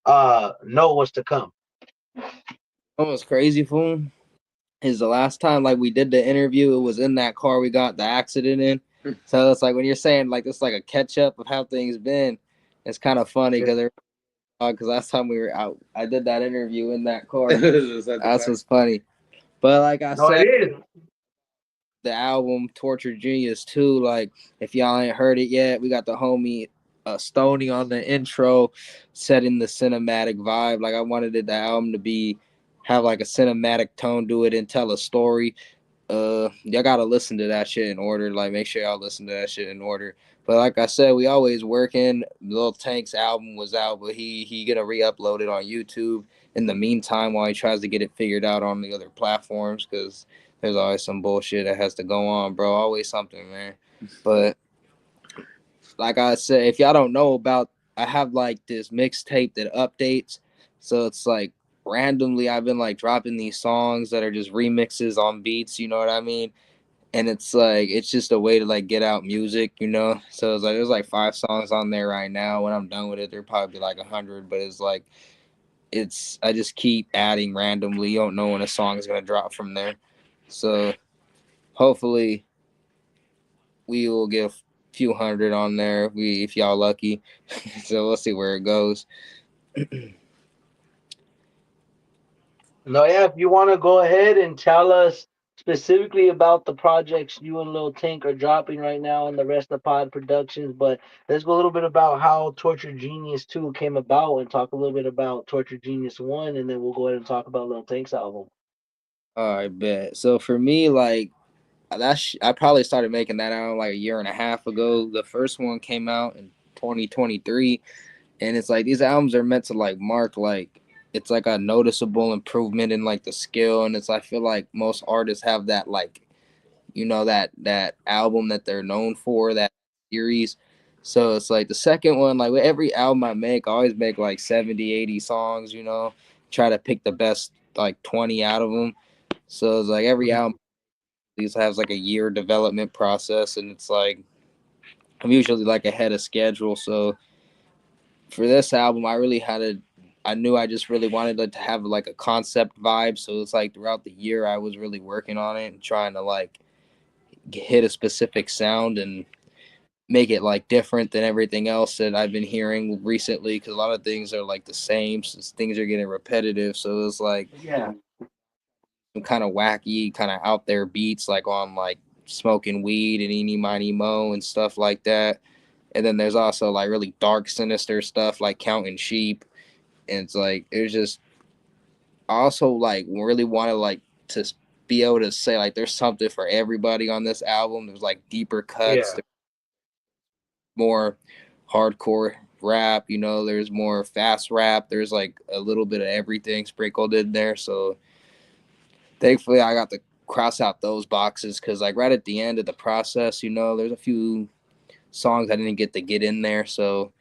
know what's to come. That was crazy, fool. is the last time like we did the interview, it was in that car we got the accident in. So it's like when you're saying like it's like a catch up of how things been, it's kind of funny because last time we were out, I did that interview in that car. That's what's funny. But like I No, it said, is. the album Torture Genius too. Like if y'all ain't heard it yet, we got the homie Stony on the intro, setting the cinematic vibe. Like I wanted the album to be have like a cinematic tone to it and tell a story. Y'all gotta listen to that shit in order. Like make sure y'all listen to that shit in order. But like I said, we always working. Lil Tank's album was out, but he gonna re-upload it on YouTube in the meantime while he tries to get it figured out on the other platforms because there's always some bullshit that has to go on, bro. Always something, man. But like I said, if y'all don't know about, I have like this mixtape that updates. So it's like randomly I've been like dropping these songs that are just remixes on beats, you know what I mean? And it's like it's just a way to like get out music, you know. So it's like there's like 5 songs on there right now. When I'm done with it, there'll probably be like 100. But it's like it's I just keep adding randomly. You don't know when a song is gonna drop from there. So hopefully we will get a few hundred on there if y'all lucky. So we'll see where it goes. No, yeah, if you want to go ahead and tell us specifically about the projects you and Lil Tank are dropping right now and the rest of Pod Productions, but let's go a little bit about how Torture Genius 2 came about and talk a little bit about Torture Genius 1, and then we'll go ahead and talk about Lil Tank's album. All right, bet. So for me, like I probably started making that album like a year and a half ago. The first one came out in 2023, and it's like these albums are meant to like mark like it's like a noticeable improvement in like the skill, and it's I feel like most artists have that like that album that they're known for, that series. So it's like the second one, like with every album I make, I always make like 70, 80 songs, try to pick the best like 20 out of them. So it's like every album at least has like a year development process, and it's like I'm usually like ahead of schedule. So for this album, I knew I just really wanted it to have like a concept vibe. So it's like throughout the year, I was really working on it and trying to like hit a specific sound and make it like different than everything else that I've been hearing recently. Because a lot of things are like the same, since things are getting repetitive. So it's like Yeah. some kind of wacky, kind of out there beats, like on like smoking weed and eeny miny mo and stuff like that. And then there's also like really dark, sinister stuff like counting sheep. And it's like it's just I also like really want to like to be able to say like there's something for everybody on this album. There's like deeper cuts, Yeah. there's more hardcore rap, there's more fast rap, there's like a little bit of everything sprinkled in there. So thankfully I got to cross out those boxes because like right at the end of the process, there's a few songs I didn't get to get in there. So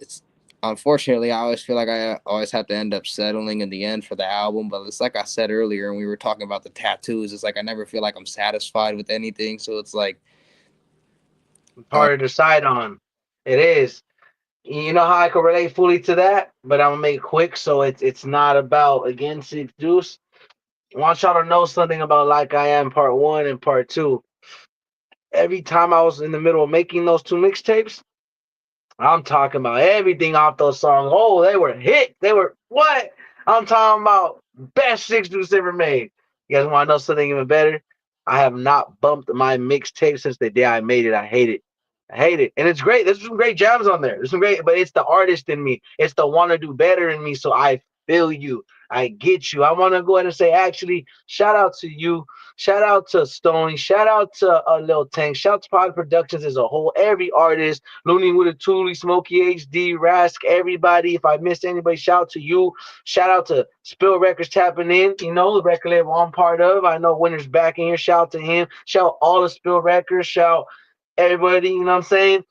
it's unfortunately I always feel like I always have to end up settling in the end for the album. But it's like I said earlier, and we were talking about the tattoos, it's like I never feel like I'm satisfied with anything. So it's like uh, Hard to decide on. It is. You know how I can relate fully to that, but I'm gonna make it quick so it's not about again Six Deuce. I want y'all to know something about Like I Am Part 1 and Part 2. Every time I was in the middle of making those two mixtapes, I'm talking about everything off those songs. Oh, they were hit. They were what? I'm talking about best Six Deuce ever made. You guys want to know something even better? I have not bumped my mixtape since the day I made it. I hate it. I hate it. And it's great. There's some great jams on there. There's some great, but it's the artist in me. It's the want to do better in me. So I feel you. I get you. I want to go ahead and say, actually, shout out to you. Shout out to Stoney. Shout out to Lil Tank. Shout out to Pod Productions as a whole. Every artist. Looney with a Toolie, Smokey HD, Rask, everybody. If I missed anybody, shout out to you. Shout out to Spill Records tapping in. The record label I'm part of. I know Winter's back in here. Shout out to him. Shout out all the Spill Records. Shout everybody, you know what I'm saying?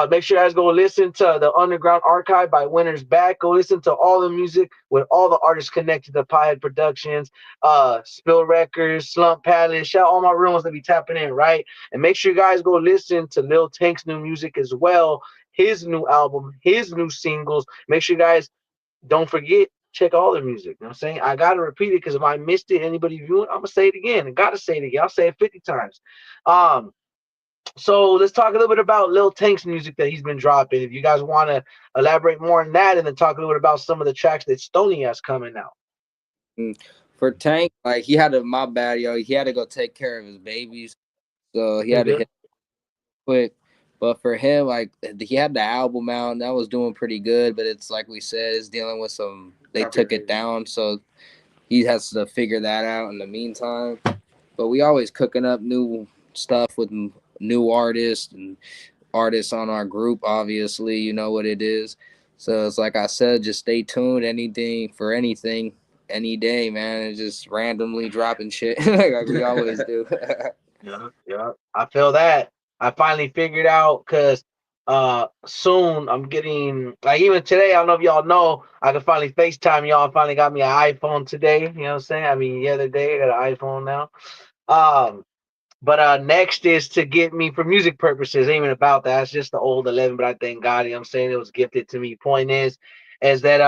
Make sure you guys go listen to the Underground Archive by Winter's Back. Go listen to all the music with all the artists connected to Pothead Productions, Spill Records, Slump Palace. Shout out all my real ones that be tapping in, right? And make sure you guys go listen to Lil Tank's new music as well, his new album, his new singles. Make sure you guys don't forget check all their music. You know what I'm saying? I gotta repeat it because if I missed it, anybody viewing, I'm gonna say it again. I gotta say it again. I'll say it 50 times. Um, so let's talk a little bit about Lil Tank's music that he's been dropping. If you guys want to elaborate more on that, and then talk a little bit about some of the tracks that Stony has coming out. Mm. For Tank, like he had to, my bad, yo. He had to go take care of his babies, so he You're had to good. hit quick. But for him, like he had the album out and that was doing pretty good. But it's like we said, it's dealing with some. They took it down, so he has to figure that out in the meantime. But we always cooking up new stuff with new artists and artists on our group. Obviously, you know what it is. So it's like I said, just stay tuned. Anything, any day, man. It's just randomly dropping shit like we always do. Yeah, yeah. I feel that. I finally figured out because soon I'm getting like even today, I don't know if y'all know, I can finally FaceTime y'all. I finally got me an iPhone today. You know what I'm saying? I mean the other day I got an iPhone now. Um but next is to get me for music purposes. Ain't even about that. It's just the old 11, but I thank God, you know what I'm saying? It was gifted to me. Point is that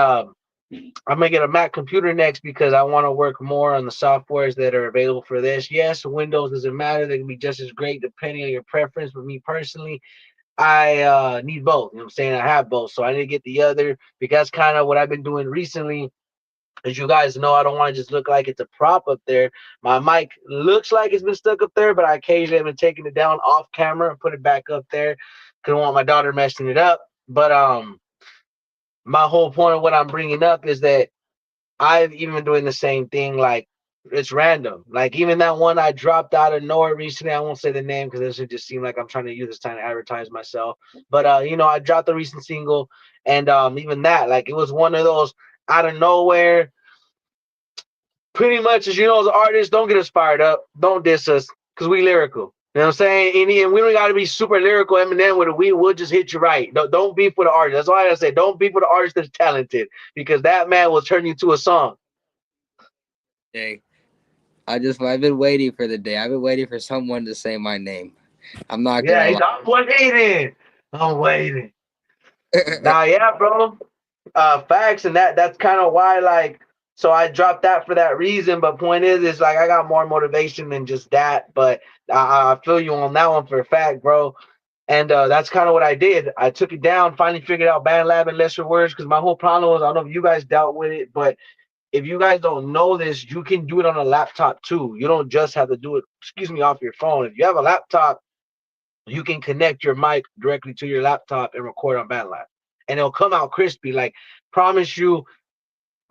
I'm gonna get a Mac computer next because I want to work more on the softwares that are available for this. Yes, Windows doesn't matter; they can be just as great depending on your preference. But me personally, I need both. You know what I'm saying? I have both, so I need to get the other because kind of what I've been doing recently. As you guys know, I don't want to just look like it's a prop up there. My mic looks like it's been stuck up there, but I occasionally have been taking it down off camera and put it back up there. Cause I want my daughter messing it up. But my whole point of what I'm bringing up is that I've even been doing the same thing. Like it's random. Like even that one I dropped out of nowhere recently. I won't say the name because this would just seem like I'm trying to use this time to advertise myself. But I dropped the recent single, and even that, like it was one of those out of nowhere. Pretty much, as you know, as artists, don't get us fired up. Don't diss us because we lyrical. You know what I'm saying? And we don't got to be super lyrical Eminem with it. We'll just hit you right. Don't beef with the artist. That's all I gotta say. Don't beef with the artist that's talented because that man will turn you to a song. Hey, I've been waiting for the day. I've been waiting for someone to say my name. I'm not Yeah, gonna lie. I'm waiting. I'm waiting. Nah, yeah, bro. Facts, and that's kind of why, like, so I dropped that for that reason. But point is like I got more motivation than just that. But I feel you on that one for a fact, bro. And that's kind of what I did. I took it down, finally figured out Band Lab and lesser words because my whole problem was I don't know if you guys dealt with it, but if you guys don't know this, you can do it on a laptop too. You don't just have to do it, excuse me, off your phone. If you have a laptop, you can connect your mic directly to your laptop and record on BandLab. And it'll come out crispy. Like, promise you,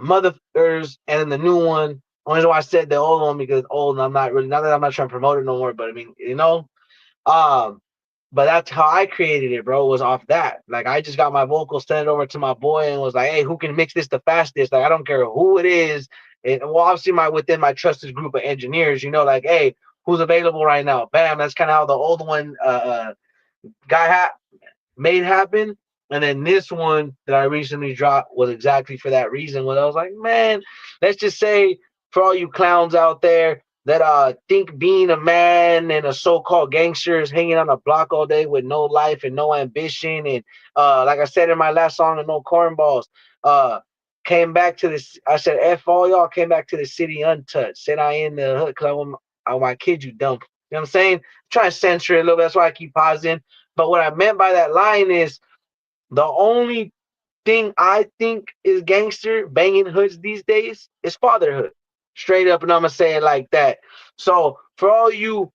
motherfuckers, and then the new one. Only reason why I said the old one because it's old and I'm not really, not that I'm not trying to promote it no more, but I mean, um, but that's how I created it, bro, was off that. Like, I just got my vocals, sent it over to my boy, and was like, hey, who can mix this the fastest? Like, I don't care who it is. And well, obviously, within my trusted group of engineers, like, hey, who's available right now? Bam, that's kind of how the old one guy made happen. And then this one that I recently dropped was exactly for that reason. When I was like, man, let's just say for all you clowns out there that think being a man and a so-called gangster is hanging on a block all day with no life and no ambition, and like I said in my last song, no cornballs. Came back to this. I said, "F all y'all." Came back to the city untouched. Said I in the hood because I want my kids you dumb. You know what I'm saying? Try to censor it a little bit. That's why I keep pausing. But what I meant by that line is the only thing I think is gangster banging hoods these days is fatherhood. Straight up, and I'm gonna say it like that. So for all you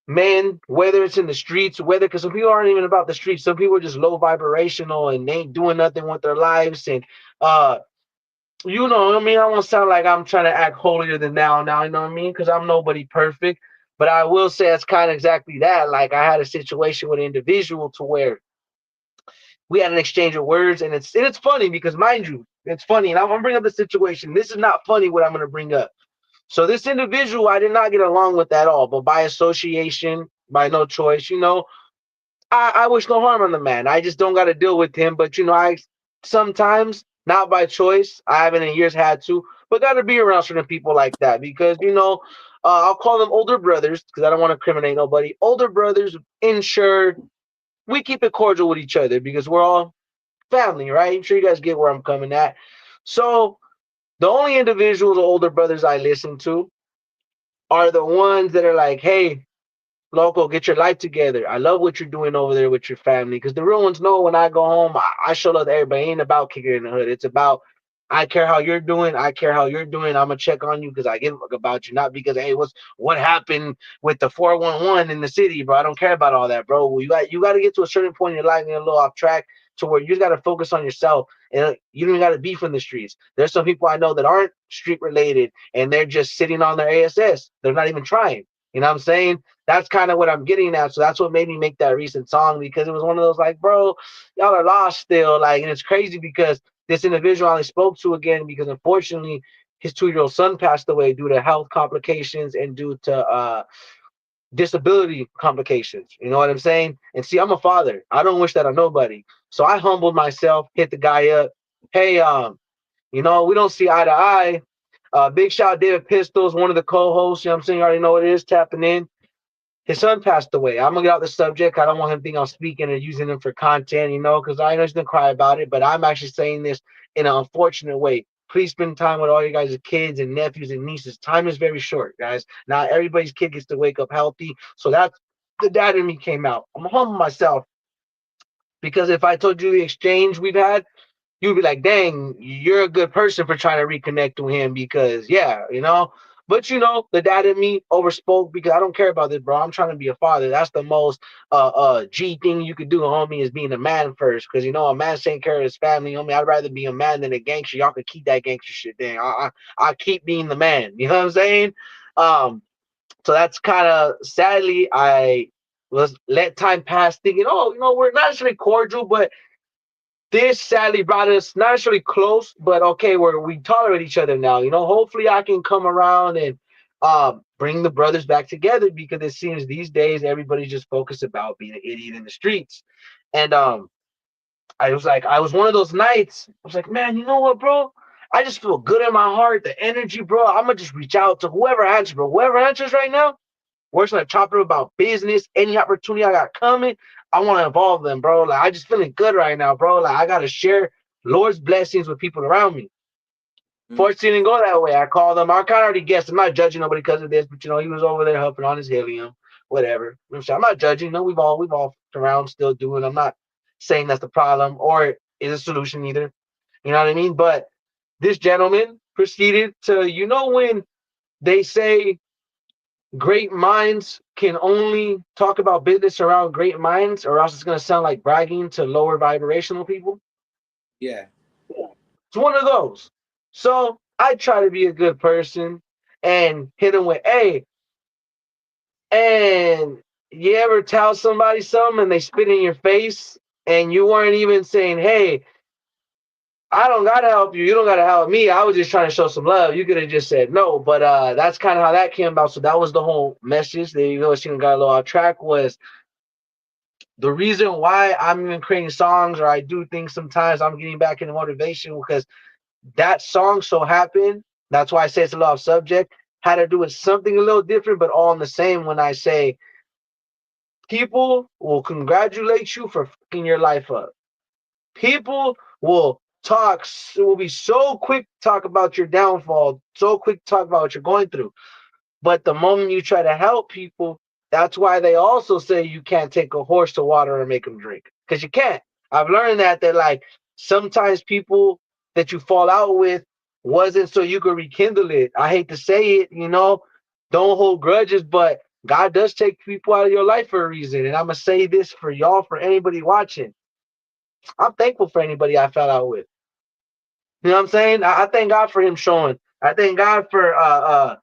men, whether it's in the streets, whether because some people aren't even about the streets, some people are just low vibrational and they ain't doing nothing with their lives. And uh, I mean, I won't sound like I'm trying to act holier than now, you know what I mean? Because I'm nobody perfect. But I will say it's kind of exactly that. Like I had a situation with an individual to where we had an exchange of words, and it's funny because mind you, it's funny, and I'm gonna bring up the situation. This is not funny what I'm gonna bring up. So this individual I did not get along with at all, but by association, by no choice, I wish no harm on the man. I just don't got to deal with him. But I sometimes, not by choice, I haven't in years had to, but got to be around certain people like that because I'll call them older brothers because I don't want to criminate nobody. Older brothers, insured. We keep it cordial with each other because we're all family, right? I'm sure you guys get where I'm coming at. So The only individuals, older brothers I listen to are the ones that are like, hey, Loco, get your life together. I love what you're doing over there with your family. Because the real ones know when I go home, I show love to everybody. It ain't about kicking in the hood. It's about I care how you're doing. I care how you're doing. I'm gonna check on you because I give a fuck about you, not because hey, what happened with the 411 in the city, bro. I don't care about all that, bro. Well, you got to get to a certain point in your life and get a little off track to where you just got to focus on yourself and you don't got to be from the streets. There's some people I know that aren't street related and they're just sitting on their ASS. They're not even trying. You know what I'm saying? That's kind of what I'm getting at. So that's what made me make that recent song because it was one of those like, bro, y'all are lost still. Like, and it's crazy because this individual I only spoke to again because unfortunately his 2-year-old son passed away due to health complications and due to disability complications. You know what I'm saying? And see, I'm a father. I don't wish that on nobody. So I humbled myself, hit the guy up. Hey, we don't see eye to eye. Big shout out David Pistols, one of the co-hosts. You know what I'm saying? You already know what it is, tapping in. His son passed away. I'm gonna get out the subject. I don't want him thinking I'm speaking or using him for content, because I know he's gonna cry about it. But I'm actually saying this in an unfortunate way. Please spend time with all your guys' kids and nephews and nieces. Time is very short, guys. Not everybody's kid gets to wake up healthy. So that's the dad in me came out. I'm humble myself because if I told you the exchange we've had, you'd be like, dang, you're a good person for trying to reconnect with him because, yeah. But, the dad in me overspoke because I don't care about this, bro. I'm trying to be a father. That's the most G thing you could do, homie, is being a man first. Because, a man's taking care of his family, homie. I'd rather be a man than a gangster. Y'all could keep that gangster shit. Dang, I keep being the man. You know what I'm saying? So that's kind of, sadly, I was let time pass thinking, oh, we're not necessarily cordial, but this sadly brought us not necessarily close, but okay, we tolerate each other now. Hopefully I can come around and bring the brothers back together because it seems these days everybody's just focused about being an idiot in the streets. And I was one of those nights. I was like, man, you know what, bro? I just feel good in my heart, the energy, bro. I'm gonna just reach out to whoever answers, bro. Whoever answers right now, we're just gonna chop it about business, any opportunity I got coming. I want to involve them, bro. Like I just feeling good right now, bro. Like I gotta share Lord's blessings with people around me. Fortunately, didn't go that way. I called them. I kind of already guessed. I'm not judging nobody because of this, but he was over there helping on his helium, whatever. I'm not judging. No, we've all around still doing. I'm not saying that's the problem or is a solution either. You know what I mean? But this gentleman proceeded to, when they say great minds can only talk about business around great minds, or else it's going to sound like bragging to lower vibrational people. Yeah. It's one of those. So I try to be a good person and hit him with, hey, and you ever tell somebody something and they spit in your face and you weren't even saying, hey, I don't gotta help you. You don't gotta help me. I was just trying to show some love. You could have just said no, but that's kind of how that came about. So that was the whole message. That got a little off track was the reason why I'm even creating songs or I do things sometimes. I'm getting back into motivation because that song so happened. That's why I say it's a lot of subject. Had to do with something a little different, but all in the same. When I say people will congratulate you for fucking your life up. People will be so quick to talk about your downfall, so quick to talk about what you're going through. But the moment you try to help people, that's why they also say you can't take a horse to water and make them drink. Because you can't. I've learned that like sometimes people that you fall out with wasn't so you could rekindle it. I hate to say it, don't hold grudges, but God does take people out of your life for a reason. And I'm going to say this for y'all, for anybody watching. I'm thankful for anybody I fell out with. You know what I'm saying? I thank God for him showing. I thank God for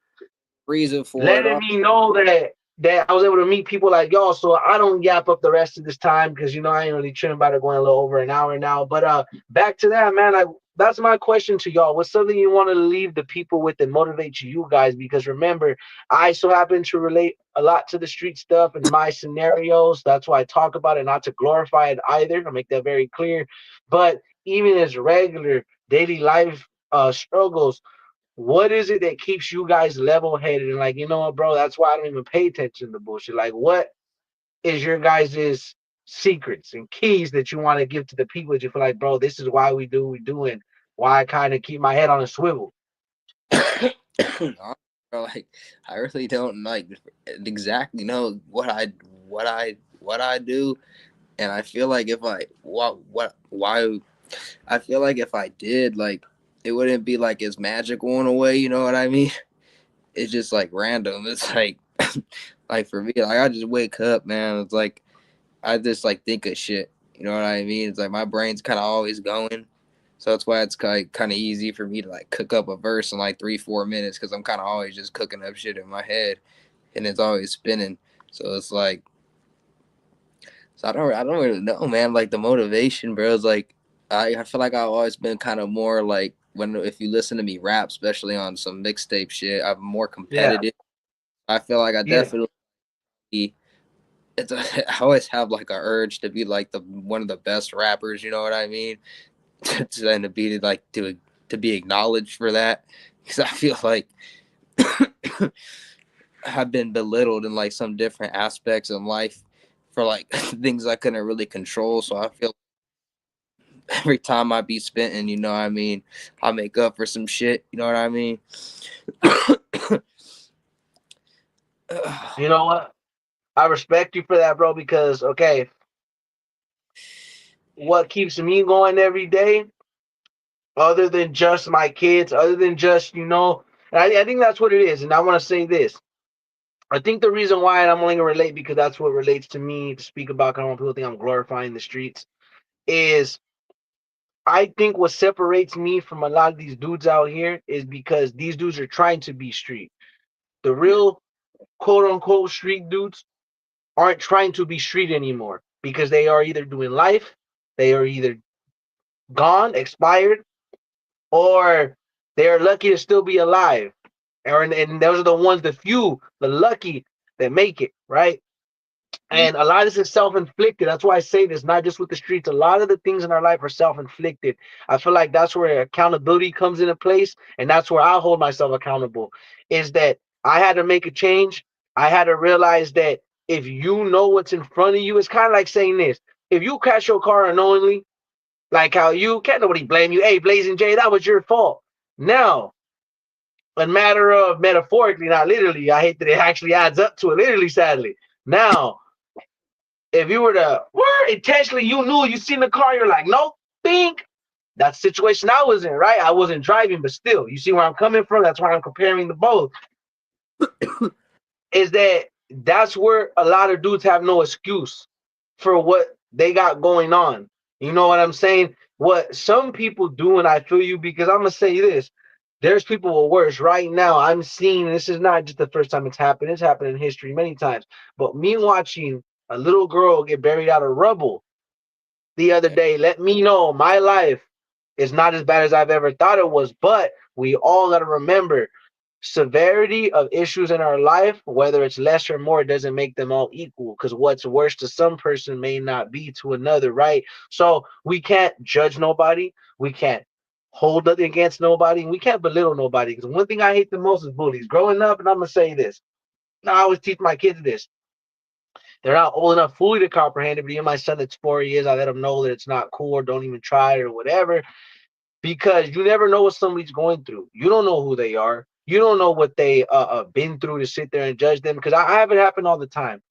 Reason for it letting all. me know that I was able to meet people like y'all, so I don't yap up the rest of this time because I ain't really tripping about it going a little over an hour now. But back to that, man. That's my question to y'all. What's something you want to leave the people with that motivates you guys? Because remember, I so happen to relate a lot to the street stuff and my scenarios. That's why I talk about it, not to glorify it either. I make that very clear. But even as regular daily life struggles, what is it that keeps you guys level headed and like, you know what, bro? That's why I don't even pay attention to bullshit. Like, what is your guys' secrets and keys that you want to give to the people that you feel like, bro, this is why we do what we do and why I kind of keep my head on a swivel? Like I really don't like exactly know what I do, and I feel like if I what why I feel like if I did, like, it wouldn't be like it's magical in a way, you know what I mean? It's just like random. It's like like for me, like I just wake up, man. It's like I just like think of shit. You know what I mean? It's like my brain's kind of always going, so that's why it's kind of easy for me to like cook up a verse in like 3-4 minutes because I'm kind of always just cooking up shit in my head, and it's always spinning. So it's like, so I don't really know, man. Like the motivation, bro, is like I feel like I've always been kind of more like when if you listen to me rap, especially on some mixtape shit, I'm more Yeah, competitive. I feel like I yeah. definitely it's I always have like a urge to be like the one of the best rappers. You know what I mean? And to be like to be acknowledged for that because I feel like I've been belittled in like some different aspects in life for like things I couldn't really control. So I feel every time I be spitting, you know what I mean, I make up for some shit. You know what I mean? You know what? I respect you for that, bro, because okay, what keeps me going every day, other than just my kids, other than just, and I think that's what it is. And I want to say this. I think the reason why, and I'm only gonna relate because that's what relates to me to speak about, kind of when people think I'm glorifying the streets, is I think what separates me from a lot of these dudes out here is because these dudes are trying to be street. The real quote unquote street dudes aren't trying to be street anymore because they are either doing life, they are either gone, expired, or they are lucky to still be alive. And those are the ones, the few, the lucky that make it, right? And a lot of this is self-inflicted. That's why I say this, not just with the streets. A lot of the things in our life are self-inflicted. I feel like that's where accountability comes into place, and that's where I hold myself accountable. Is that I had to make a change. I had to realize that if you know what's in front of you, it's kind of like saying this: if you crash your car unknowingly, like how you can't nobody blame you. Hey, Blazing J, that was your fault. Now, a matter of metaphorically, not literally. I hate that it actually adds up to it literally, sadly. Now, if you were to intentionally, you knew you seen the car, you're like, no, think that situation I was in, right? I wasn't driving, but still, you see where I'm coming from. That's why I'm comparing the both. Is that that's where a lot of dudes have no excuse for what they got going on. You know what I'm saying? What some people do, and I feel you because I'm gonna say this. There's people with worse right now. I'm seeing this is not just the first time it's happened. It's happened in history many times. But me watching a little girl get buried out of rubble the other day let me know my life is not as bad as I've ever thought it was. But we all got to remember severity of issues in our life, whether it's less or more, doesn't make them all equal because what's worse to some person may not be to another, right? So we can't judge nobody. We can't hold it against nobody. We can't belittle nobody because one thing I hate the most is bullies. Growing up, and I'm going to say this. I always teach my kids this. They're not old enough fully to comprehend it, but even my son that's 4 years, I let him know that it's not cool or don't even try it or whatever, because you never know what somebody's going through. You don't know who they are. You don't know what they been through to sit there and judge them. Because I have it happen all the time.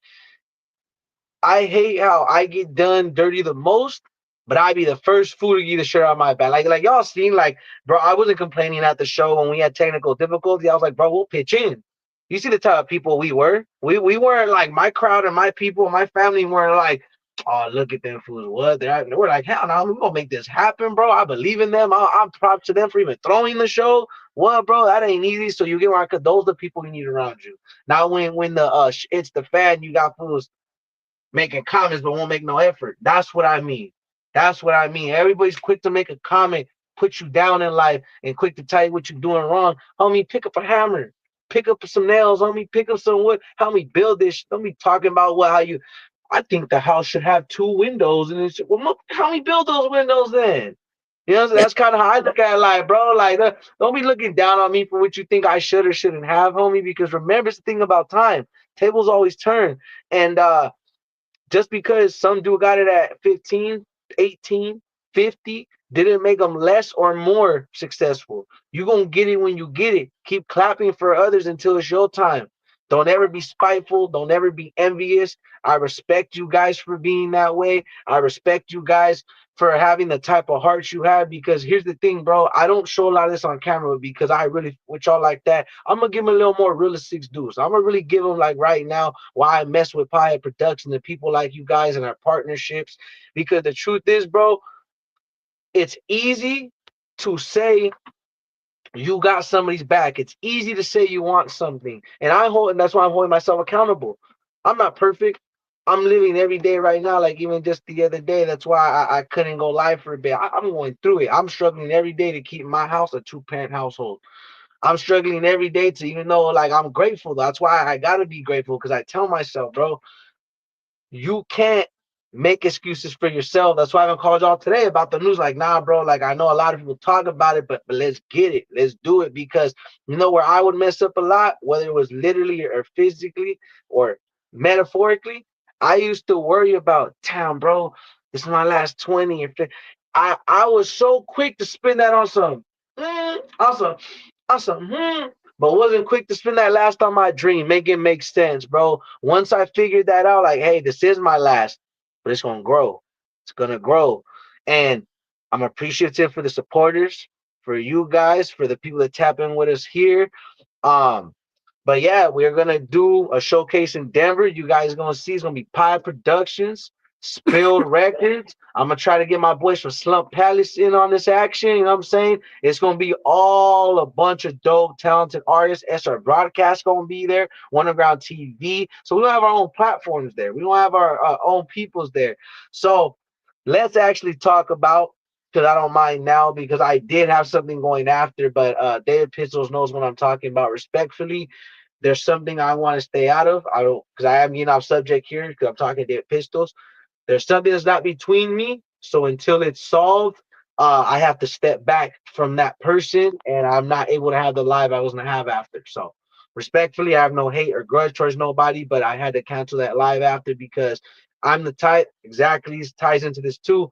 I hate how I get done dirty the most, but I be the first fool to get the shirt on my back. Like y'all seen, like, bro, I wasn't complaining at the show when we had technical difficulty. I was like, bro, we'll pitch in. You see the type of people we were. We weren't like my crowd and my people, my family weren't like, oh, look at them fools. What? We're like, hell no, we're gonna make this happen, bro. I believe in them. I'm proud to them for even throwing the show. What, bro? That ain't easy. So you get around, cause those are the people you need around you. Now when the it's the fan, you got fools making comments but won't make no effort. That's what I mean. That's what I mean. Everybody's quick to make a comment, put you down in life, and quick to tell you what you're doing wrong. Homie, pick up a hammer, pick up some nails, homie, pick up some wood. Help me build this. Don't be talking about how you. I think the house should have 2 windows, and it's well, help me build those windows then. You know, so that's kind of how I look at it, like, bro, like, don't be looking down on me for what you think I should or shouldn't have, homie, because remember, it's the thing about time. Tables always turn. And just because some dude got it at 15, 18, 50 didn't make them less or more successful. You're going to get it when you get it. Keep clapping for others until it's your time. Don't ever be spiteful. Don't ever be envious. I respect you guys for being that way. I respect you guys for having the type of hearts you have, because here's the thing, bro. I don't show a lot of this on camera because I really, with y'all like that, I'm going to give them a little more realistic dudes. I'm going to really give them, like, right now, why I mess with Pothead Productions and people like you guys and our partnerships. Because the truth is, bro, it's easy to say you got somebody's back. It's easy to say you want something. And that's why I'm holding myself accountable. I'm not perfect. I'm living every day right now, like even just the other day. That's why I couldn't go live for a bit. I'm going through it. I'm struggling every day to keep my house a 2-parent household. I'm struggling every day to, even though, like, I'm grateful. That's why I gotta be grateful, because I tell myself, bro, you can't make excuses for yourself. That's why I called y'all today about the news. Like, nah, bro, like, I know a lot of people talk about it, but let's get it. Let's do it. Because you know where I would mess up a lot, whether it was literally or physically or metaphorically, I used to worry about, damn, bro, this is my last 20 or 50. I was so quick to spend that on some, on some, but wasn't quick to spend that last on my dream. Make it make sense, bro. Once I figured that out, like, hey, this is my last, but it's gonna grow. It's gonna grow. And I'm appreciative for the supporters, for you guys, for the people that tap in with us here. Um, but yeah, we're gonna do a showcase in Denver. You guys gonna see, it's gonna be Pie Productions, Spilled Records. I'm gonna try to get my boys from Slump Palace in on this action. You know what I'm saying? It's gonna be all a bunch of dope, talented artists. SR Broadcast gonna be there. Underground TV. So we don't have our own platforms there. We don't have our own peoples there. So let's actually talk about, because I don't mind now, because I did have something going after, but David Pistols knows what I'm talking about. Respectfully, there's something I want to stay out of. I don't, because I am getting off subject here because I'm talking David Pistols. There's something that's not between me. So until it's solved, I have to step back from that person, and I'm not able to have the live I was gonna have after. So respectfully, I have no hate or grudge towards nobody, but I had to cancel that live after because I'm the type, exactly, ties into this too.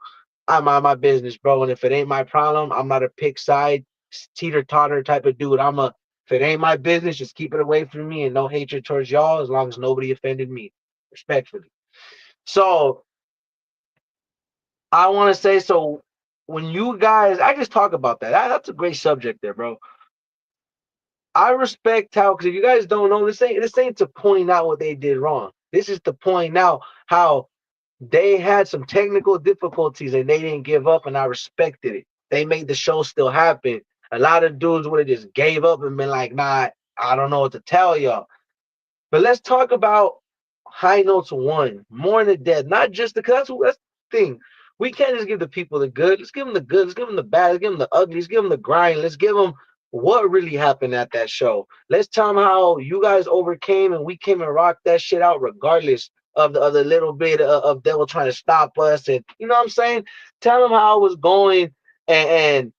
I'm on my business, bro. And if it ain't my problem, I'm not a pick side, teeter totter type of dude. If it ain't my business, just keep it away from me, and no hatred towards y'all as long as nobody offended me, respectfully. So I want to say, so when you guys, I just talk about that. That's a great subject there, bro. I respect how, because if you guys don't know, this ain't to point out what they did wrong. This is to point out how they had some technical difficulties and they didn't give up, and I respected it. They made the show still happen. A lot of dudes would have just gave up and been like, nah, I don't know what to tell y'all. But let's talk about High Notes 1, More Than Dead. Not just because that's the thing. We can't just give the people the good. Let's give them the good. Let's give them the bad. Let's give them the ugly. Let's give them the grind. Let's give them what really happened at that show. Let's tell them how you guys overcame and we came and rocked that shit out regardless of the little bit of devil trying to stop us. And you know what I'm saying? Tell them how it was going, and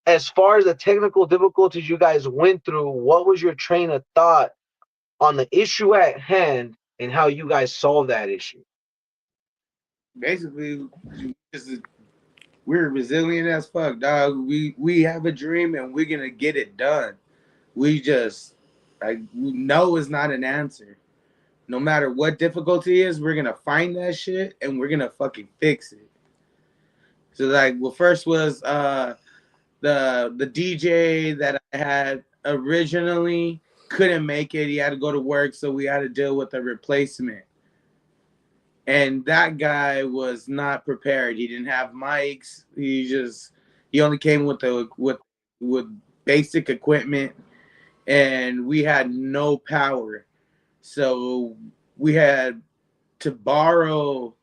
as far as the technical difficulties you guys went through, what was your train of thought on the issue at hand and how you guys solve that issue? Basically, just we're resilient as fuck, dog. We have a dream and we're gonna get it done. We just like no is not an answer. No matter what difficulty is, we're gonna find that shit and we're gonna fucking fix it. So like, well, first was the DJ that I had originally couldn't make it. He had to go to work, so we had to deal with a replacement. And that guy was not prepared. He didn't have mics. He only came with basic equipment, and we had no power. So we had to borrow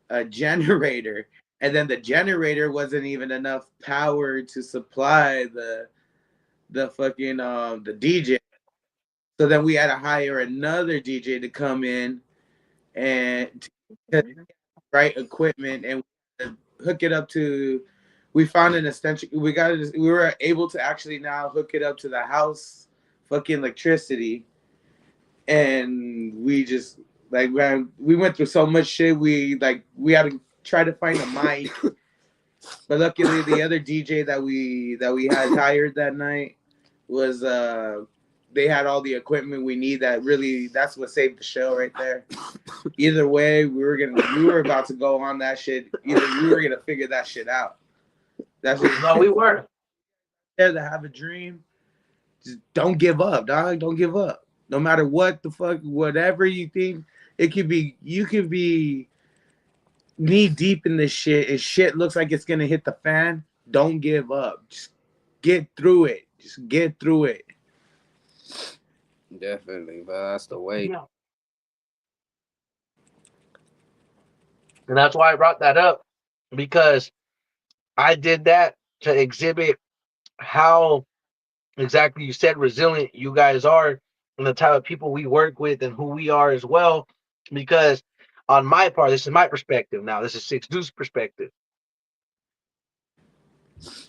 a generator, and then the generator wasn't even enough power to supply the fucking the DJ. So then we had to hire another DJ to come in and to right equipment and hook it up to. We found an extension. We were able to actually now hook it up to the house fucking electricity, and we just we went through so much shit. We had to try to find a mic But luckily, the other DJ that we had hired that night was they had all the equipment we need. That's what saved the show right there. Either way, we were about to go on that shit. Either we were gonna figure that shit out. That's just No, we were. there to have a dream. Just don't give up, dog. Don't give up. No matter what the fuck, whatever you think, it could be. You could be knee deep in this shit. And shit looks like it's gonna hit the fan. Don't give up. Just get through it. Just get through it. Definitely, but that's the way. Yeah. And that's why I brought that up, because I did that to exhibit how exactly you said resilient you guys are, and the type of people we work with and who we are as well. Because on my part, this is my perspective now. This is Six Deuce perspective.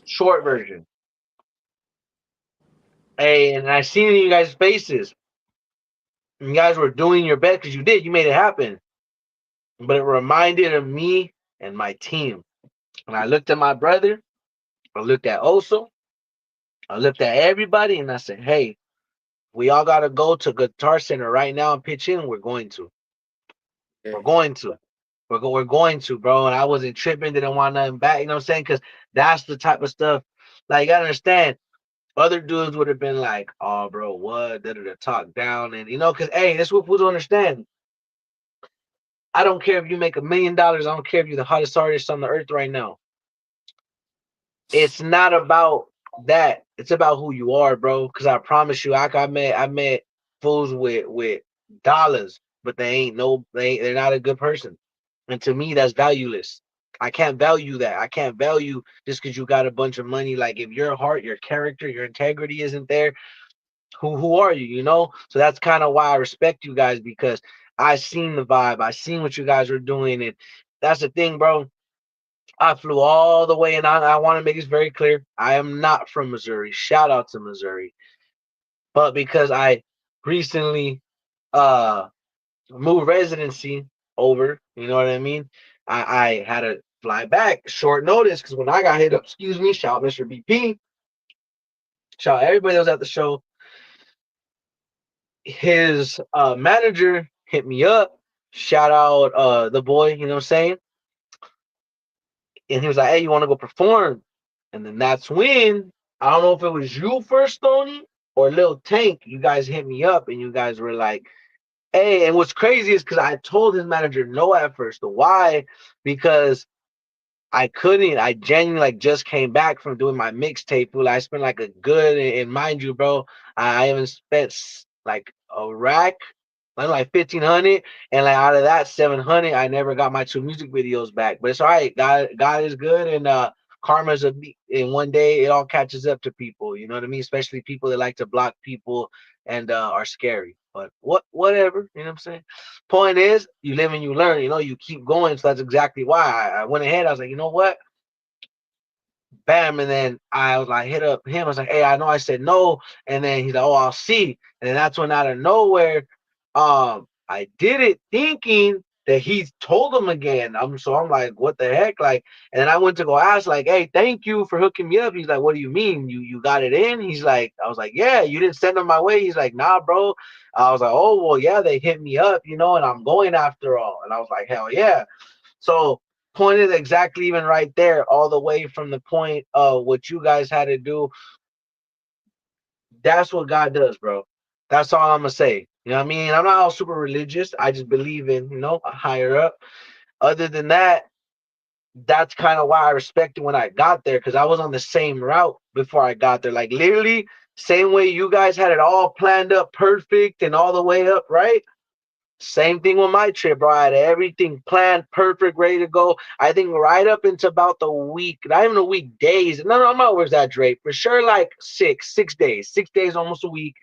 Short version. Hey, and I seen it in you guys' faces. You guys were doing your best because you did. You made it happen. But it reminded of me and my team. And I looked at my brother. I looked at Oso. I looked at everybody, and I said, hey, we all got to go to Guitar Center right now and pitch in. We're going to. We're going to. We're going to, bro. And I wasn't tripping, didn't want nothing back. You know what I'm saying? Because that's the type of stuff. Like, you got to understand, other dudes would have been like, oh, bro, what? Da-da-da, talk down. And, because, hey, that's what people understand. I don't care if you make $1 million. I don't care if you're the hottest artist on the earth right now. It's not about that. It's about who you are, bro. Because I promise you, I met fools with dollars, but they're not a good person. And to me, that's valueless. I can't value that. I can't value just because you got a bunch of money. Like, if your heart, your character, your integrity isn't there, who are you? So that's kind of why I respect you guys, because I seen the vibe. I seen what you guys were doing, and that's the thing, bro. I flew all the way, and I want to make this very clear. I am not from Missouri. Shout out to Missouri. But because I recently moved residency over, you know what I mean? I had to fly back short notice, because when I got hit up, excuse me, shout out Mr. BP, shout out everybody that was at the show. His manager hit me up, shout out the boy, you know what I'm saying? And he was like, hey, you want to go perform? And then that's when, I don't know if it was you first, Tony, or Lil Tank, you guys hit me up and you guys were like, hey, and what's crazy is because I told his manager no at first. Why? Because I couldn't. I genuinely just came back from doing my mixtape. I spent like a good, and mind you, bro, I haven't spent like a rack, like 1,500, and like out of that 700, I never got my 2 music videos back. But it's all right. God is good, and karma's in one day it all catches up to people. You know what I mean? Especially people that like to block people and are scary. But whatever. You know what I'm saying? Point is, you live and you learn. You keep going. So that's exactly why I went ahead. I was like, you know what? Bam. And then I was like, hit up him. I was like, hey, I know I said no. And then he's like, oh, I'll see. And then that's when out of nowhere, I did it thinking that he told him again. So I'm like, what the heck? Like, and then I went to go ask, like, hey, thank you for hooking me up. He's like, what do you mean? You got it in? He's like, I was like, yeah, you didn't send them my way. He's like, nah, bro. I was like, oh, well, yeah, they hit me up, and I'm going after all. And I was like, hell yeah. So point is exactly even right there, all the way from the point of what you guys had to do. That's what God does, bro. That's all I'm gonna say. You know what I mean? I'm not all super religious. I just believe in, a higher up. Other than that, that's kind of why I respected when I got there, because I was on the same route before I got there. Like, literally, same way you guys had it all planned up perfect and all the way up, right? Same thing with my trip, bro. I had everything planned, perfect, ready to go. I think right up into about the week, not even a week, days. No, I'm not exaggerating. For sure, like 6 days, 6 days, almost a week.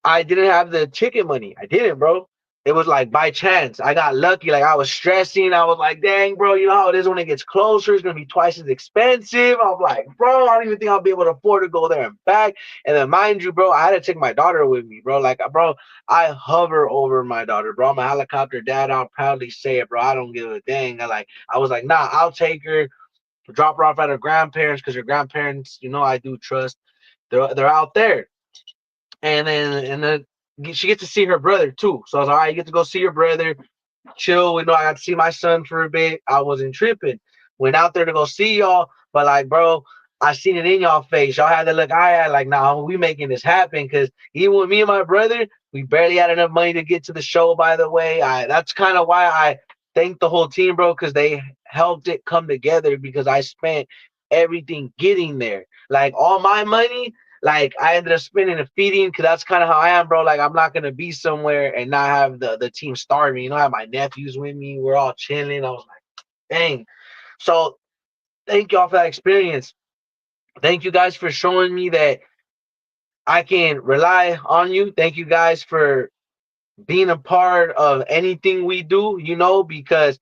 I didn't have the ticket money. I didn't, bro. It was like by chance. I got lucky. Like, I was stressing. I was like, dang, bro, you know how it is when it gets closer. It's going to be twice as expensive. I'm like, bro, I don't even think I'll be able to afford to go there and back. And then, mind you, bro, I had to take my daughter with me, bro. Like, bro, I hover over my daughter, bro. I'm a helicopter dad. I'll proudly say it, bro. I don't give a dang. I was like, nah, I'll take her. drop her off at her grandparents because her grandparents, I do trust. They're out there, and then she gets to see her brother too. So I was like, all right, you get to go see your brother, chill. I got to see my son for a bit. I wasn't tripping. Went out there to go see y'all, but like, bro, I seen it in y'all face. Y'all had the look I had, like, nah, we making this happen. Cause even with me and my brother, we barely had enough money to get to the show. By the way, that's kind of why I thank the whole team, bro, because they helped it come together. Because I spent everything getting there, like all my money. Like I ended up spending and feeding because that's kind of how I am, bro. Like I'm not gonna be somewhere and not have the team starving. I have my nephews with me. We're all chilling. I was like, dang. So thank y'all for that experience. Thank you guys for showing me that I can rely on you. Thank you guys for being a part of anything we do, because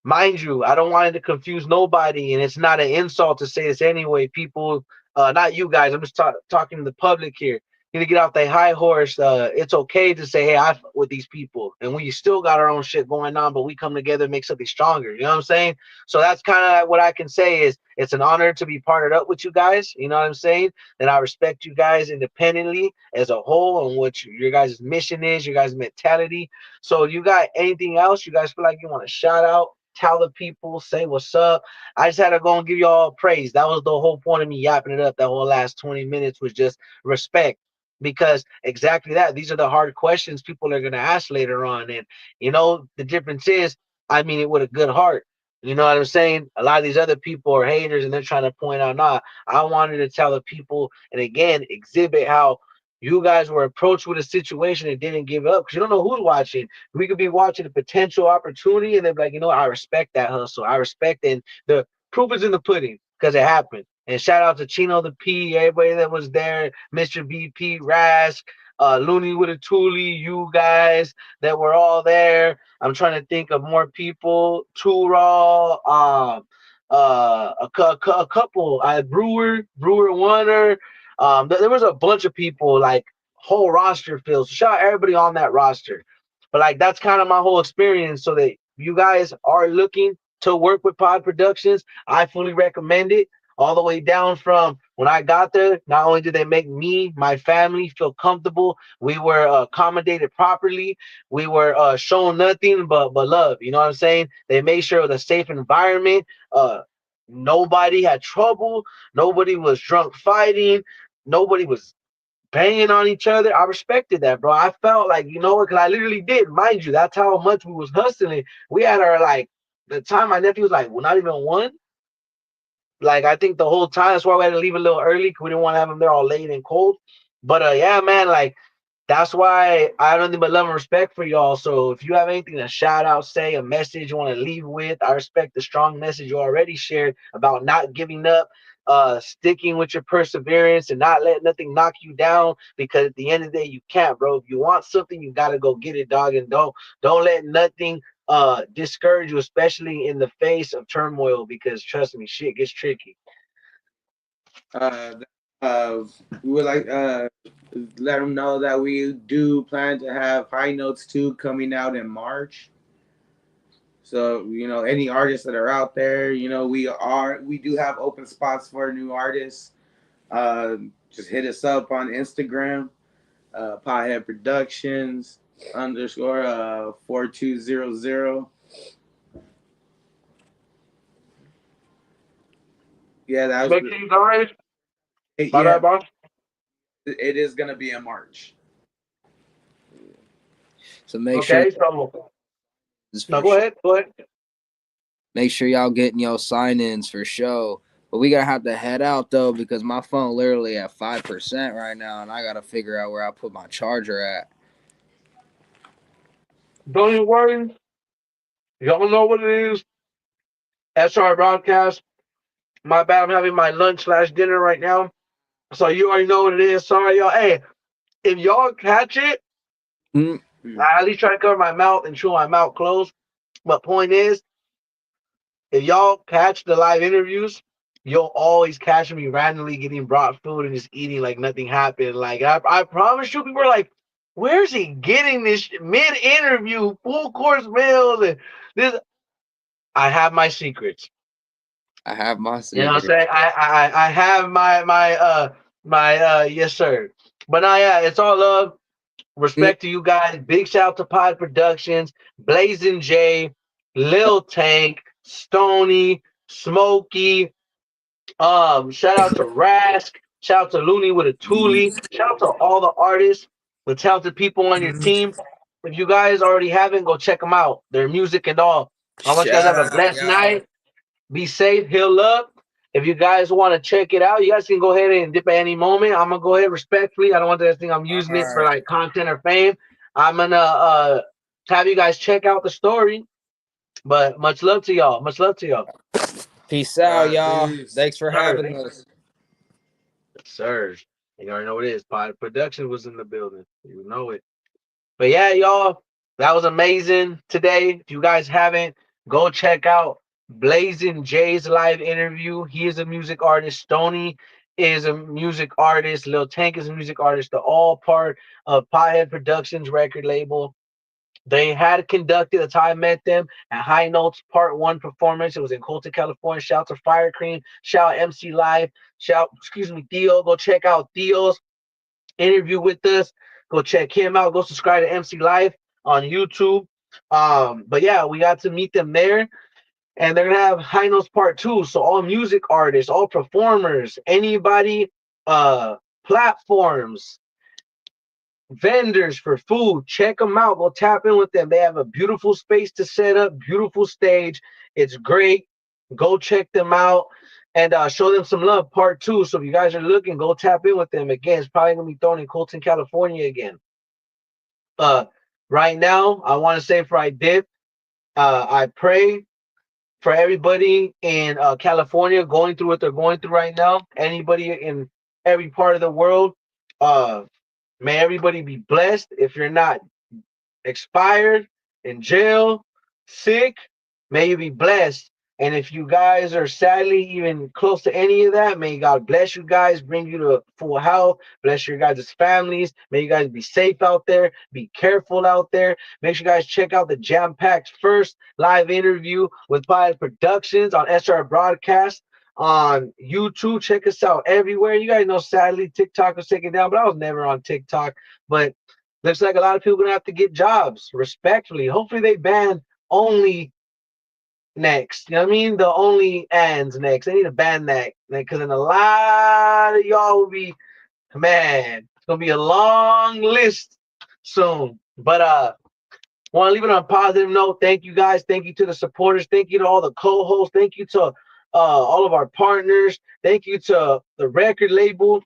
mind you, I don't want it to confuse nobody, and it's not an insult to say this anyway. People, not you guys, I'm just talking to the public here. You need to get off that high horse. It's okay to say, hey, I fuck with these people, and we still got our own shit going on, but we come together and make something stronger. You know what I'm saying? So that's kind of what I can say is it's an honor to be partnered up with you guys. You know what I'm saying? And I respect you guys independently as a whole and what your guys' mission is, your guys' mentality. So you got anything else you guys feel like you want to shout out, tell the people, say what's up? I just had to go and give y'all praise. That was the whole point of me yapping it up. That whole last 20 minutes was just respect. Because exactly that. These are the hard questions people are gonna ask later on. And the difference is I mean it with a good heart. You know what I'm saying? A lot of these other people are haters and they're trying to point out, nah, I wanted to tell the people and again exhibit how you guys were approached with a situation and didn't give up because you don't know who's watching. We could be watching a potential opportunity and they're like, I respect that hustle. I respect it. And the proof is in the pudding because it happened. And shout out to Chino the P, everybody that was there, Mr. VP, Rask, Looney with a Thule, you guys that were all there. I'm trying to think of more people. Turo, a couple. Brewer Warner. There was a bunch of people, like whole roster fills. Shout out everybody on that roster. But like that's kind of my whole experience. So that you guys are looking to work with Pod Productions, I fully recommend it. All the way down from when I got there, not only did they make me, my family feel comfortable, we were accommodated properly, we were shown nothing but love. You know what I'm saying? They made sure it was a safe environment. Nobody had trouble. Nobody was drunk fighting. Nobody was banging on each other. I respected that, bro. I felt like, what? Because I literally did, mind you. That's how much we was hustling. We had our like the time my nephew was like, well, not even one. Like I think the whole time that's why we had to leave a little early because we didn't want to have them there all late and cold. But yeah, man, like that's why I have nothing but love and respect for y'all. So if you have anything to shout out, say a message you want to leave with, I respect the strong message you already shared about not giving up, sticking with your perseverance and not letting nothing knock you down because at the end of the day you can't, bro. If you want something, you gotta go get it, dog, and don't let nothing discourage you, especially in the face of turmoil, because trust me, shit gets tricky. Uh, we would like let them know that we do plan to have High Notes 2 coming out in March. So, any artists that are out there, we do have open spots for new artists. Just hit us up on Instagram, Pothead Productions underscore 4200. Yeah, that Make was sure you guys, my yeah. bad, boss. It is gonna be in March. So make sure Okay, so no, for go sure. ahead, go ahead. Make sure y'all getting your sign-ins for show. But we gonna have to head out though because my phone literally at 5% right now, and I gotta figure out where I put my charger at. Don't even worry. Y'all know what it is. SR broadcast. My bad, I'm having my lunch slash dinner right now. So you already know what it is. Sorry, y'all. Hey, if y'all catch it, Mm. I at least try to cover my mouth and chew my mouth closed. But point is, if y'all catch the live interviews, you'll always catch me randomly getting brought food and just eating like nothing happened. Like I promise you, people are like, "Where's he getting this mid-interview full course meals?" And this, I have my secrets. I have my You know what I'm signature. saying? I have my yes sir. But now yeah, it's all love. Respect to you guys. Big shout out to Pod Productions, Blazing J, Lil Tank, Stony, Smokey. Shout out to Rask. Shout out to Looney with a Thule. Shout out to all the artists, the talented people on your team. If you guys already haven't, go check them out. Their music and all. I want you guys to Shout have a out, blessed y'all. night. Be safe. Heal up. If you guys want to check it out, you guys can go ahead and dip at any moment. I'm gonna go ahead respectfully. I don't want that thing. I'm All using it for right. like content or fame. I'm gonna have you guys check out the story. But much love to y'all. Much love to y'all. Peace All out, right, y'all. peace. Thanks for Sir. having us. Sir. You already know what it is. Pod Production was in the building. You know it. But yeah, y'all, that was amazing today. If you guys haven't, go check out Blazing Jay's live interview. He is a music artist. Stony is a music artist. Lil Tank is a music artist. They're all part of Pothead Productions record label. They had conducted, that's how I met them, at High Notes Part 1 performance. It was in Colton, California. Shout out to Fire Cream. Shout out MC Live. Shout, excuse me, Theo. Go check out Theo's interview with us. Go check him out. Go subscribe to MC Live on YouTube. But yeah, we got to meet them there. And they're gonna have High Notes Part 2. So all music artists, all performers, anybody, platforms, vendors for food. Check them out. Go tap in with them. They have a beautiful space to set up, beautiful stage. It's great. Go check them out and show them some love. Part 2. So if you guys are looking, go tap in with them. Again, it's probably gonna be thrown in Colton, California again. Uh, right now, I want to say before I dip, I pray for everybody in California going through what they're going through right now. Anybody in every part of the world, uh, may everybody be blessed. If you're not expired, in jail, sick, may you be blessed. And if you guys are sadly even close to any of that, may God bless you guys, bring you to full health, bless your guys' families. May you guys be safe out there, be careful out there. Make sure you guys check out the Jam Packed first live interview with Pothead Productions on SR Broadcast on YouTube. Check us out everywhere. You guys know, sadly, TikTok was taken down, but I was never on TikTok. But looks like a lot of people are gonna have to get jobs respectfully. Hopefully they ban only next. You know what I mean? The only ands next. They need to ban that because then a lot of y'all will be, man, it's gonna be a long list soon. But want to leave it on a positive note. Thank you guys. Thank you to the supporters. Thank you to all the co-hosts. Thank you to all of our partners. Thank you to the record label.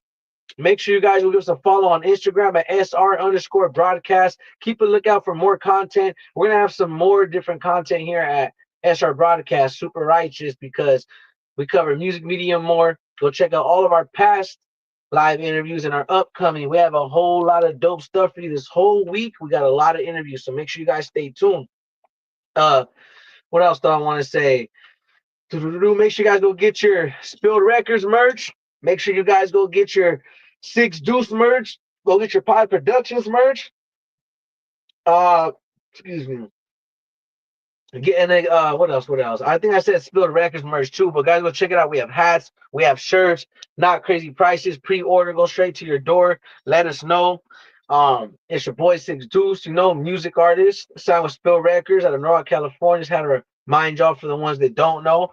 Make sure you guys will give us a follow on Instagram at SR_broadcast. Keep a lookout for more content. We're going to have some more different content here at SR Broadcast, Super Righteous, because we cover music media more. Go check out all of our past live interviews and our upcoming. We have a whole lot of dope stuff for you this whole week. We got a lot of interviews, so make sure you guys stay tuned. What else do I want to say? Make sure you guys go get your Spilled Records merch. Make sure you guys go get your Six Deuce merch. Go get your Pod Productions merch. Uh, excuse me. Getting what else? What else? I think I said Spilled Records merch too, but guys, go check it out. We have hats, we have shirts, not crazy prices. Pre-order, go straight to your door. Let us know. It's your boy Six Deuce, you know, music artist, signed with Spill Records out of North California. Just had to remind y'all for the ones that don't know.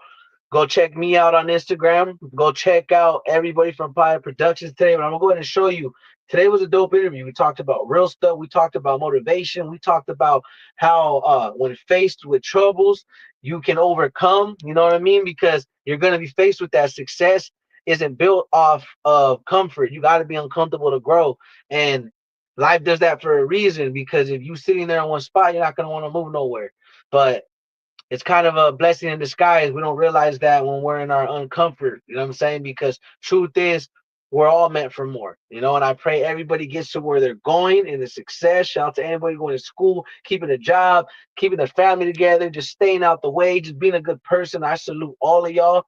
Go check me out on Instagram. Go check out everybody from Pothead Productions today. But I'm gonna go ahead and show you. Today was a dope interview. We talked about real stuff. We talked about motivation. We talked about how when faced with troubles, you can overcome. You know what I mean? Because you're gonna be faced with that. Success isn't built off of comfort. You got to be uncomfortable to grow. And life does that for a reason. Because if you sitting there in one spot, you're not gonna want to move nowhere. But it's kind of a blessing in disguise. We don't realize that when we're in our uncomfort. You know what I'm saying? Because truth is, we're all meant for more. You know, and I pray everybody gets to where they're going in the success. Shout out to anybody going to school, keeping a job, keeping their family together, just staying out the way, just being a good person. I salute all of y'all.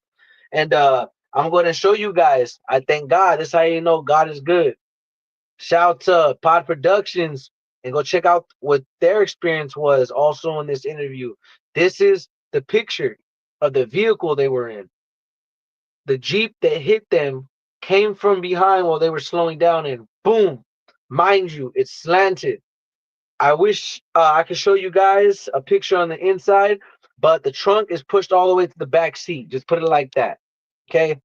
And I'm going to show you guys. I thank God. That's how you know God is good. Shout out to Pod Productions and go check out what their experience was also in this interview. This is the picture of the vehicle they were in. The Jeep that hit them came from behind while they were slowing down, and boom, mind you, it's slanted. I wish I could show you guys a picture on the inside, but the trunk is pushed all the way to the back seat. Just put it like that. Okay.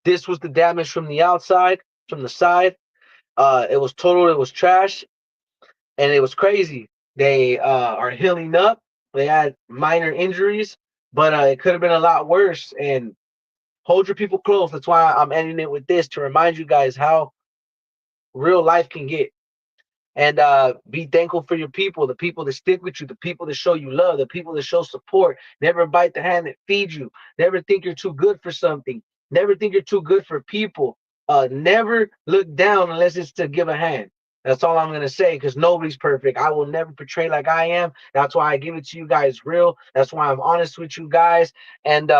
This was the damage from the outside, from the side. It was total. It was trash, and it was crazy. They are healing up. They had minor injuries, but it could have been a lot worse. And hold your people close. That's why I'm ending it with this to remind you guys how real life can get. And be thankful for your people, the people that stick with you, the people that show you love, the people that show support. Never bite the hand that feeds you. Never think you're too good for something. Never think you're too good for people. Never look down unless it's to give a hand. That's all I'm gonna say, because nobody's perfect. I will never portray like I am. That's why I give it to you guys real. That's why I'm honest with you guys. And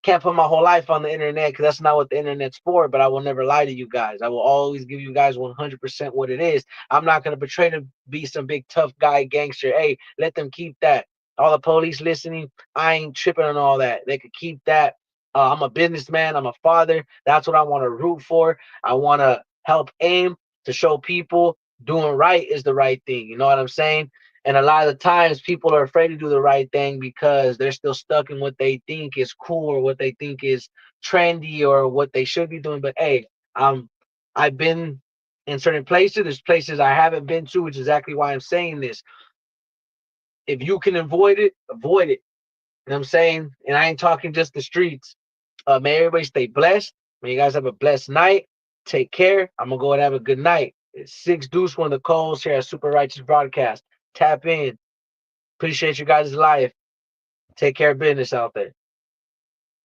can't put my whole life on the internet, because that's not what the internet's for. But I will never lie to you guys. I will always give you guys 100% what it is. I'm not going to portray to be some big tough guy gangster. Hey, let them keep that. All the police listening, I ain't tripping on all that. They could keep that. I'm a businessman. I'm a father. That's what I want to root for. I want to help aim to show people doing right is the right thing. You know what I'm saying? And a lot of the times people are afraid to do the right thing because they're still stuck in what they think is cool or what they think is trendy or what they should be doing. But hey, I've been in certain places. There's places I haven't been to, which is exactly why I'm saying this. If you can avoid it, avoid it. You know what I'm saying? And I ain't talking just the streets. May everybody stay blessed. May you guys have a blessed night. Take care. I'm gonna go and have a good night. It's Six Deuce, one of the calls here at Super Righteous Broadcast. Tap in. Appreciate you guys' life. Take care of business out there.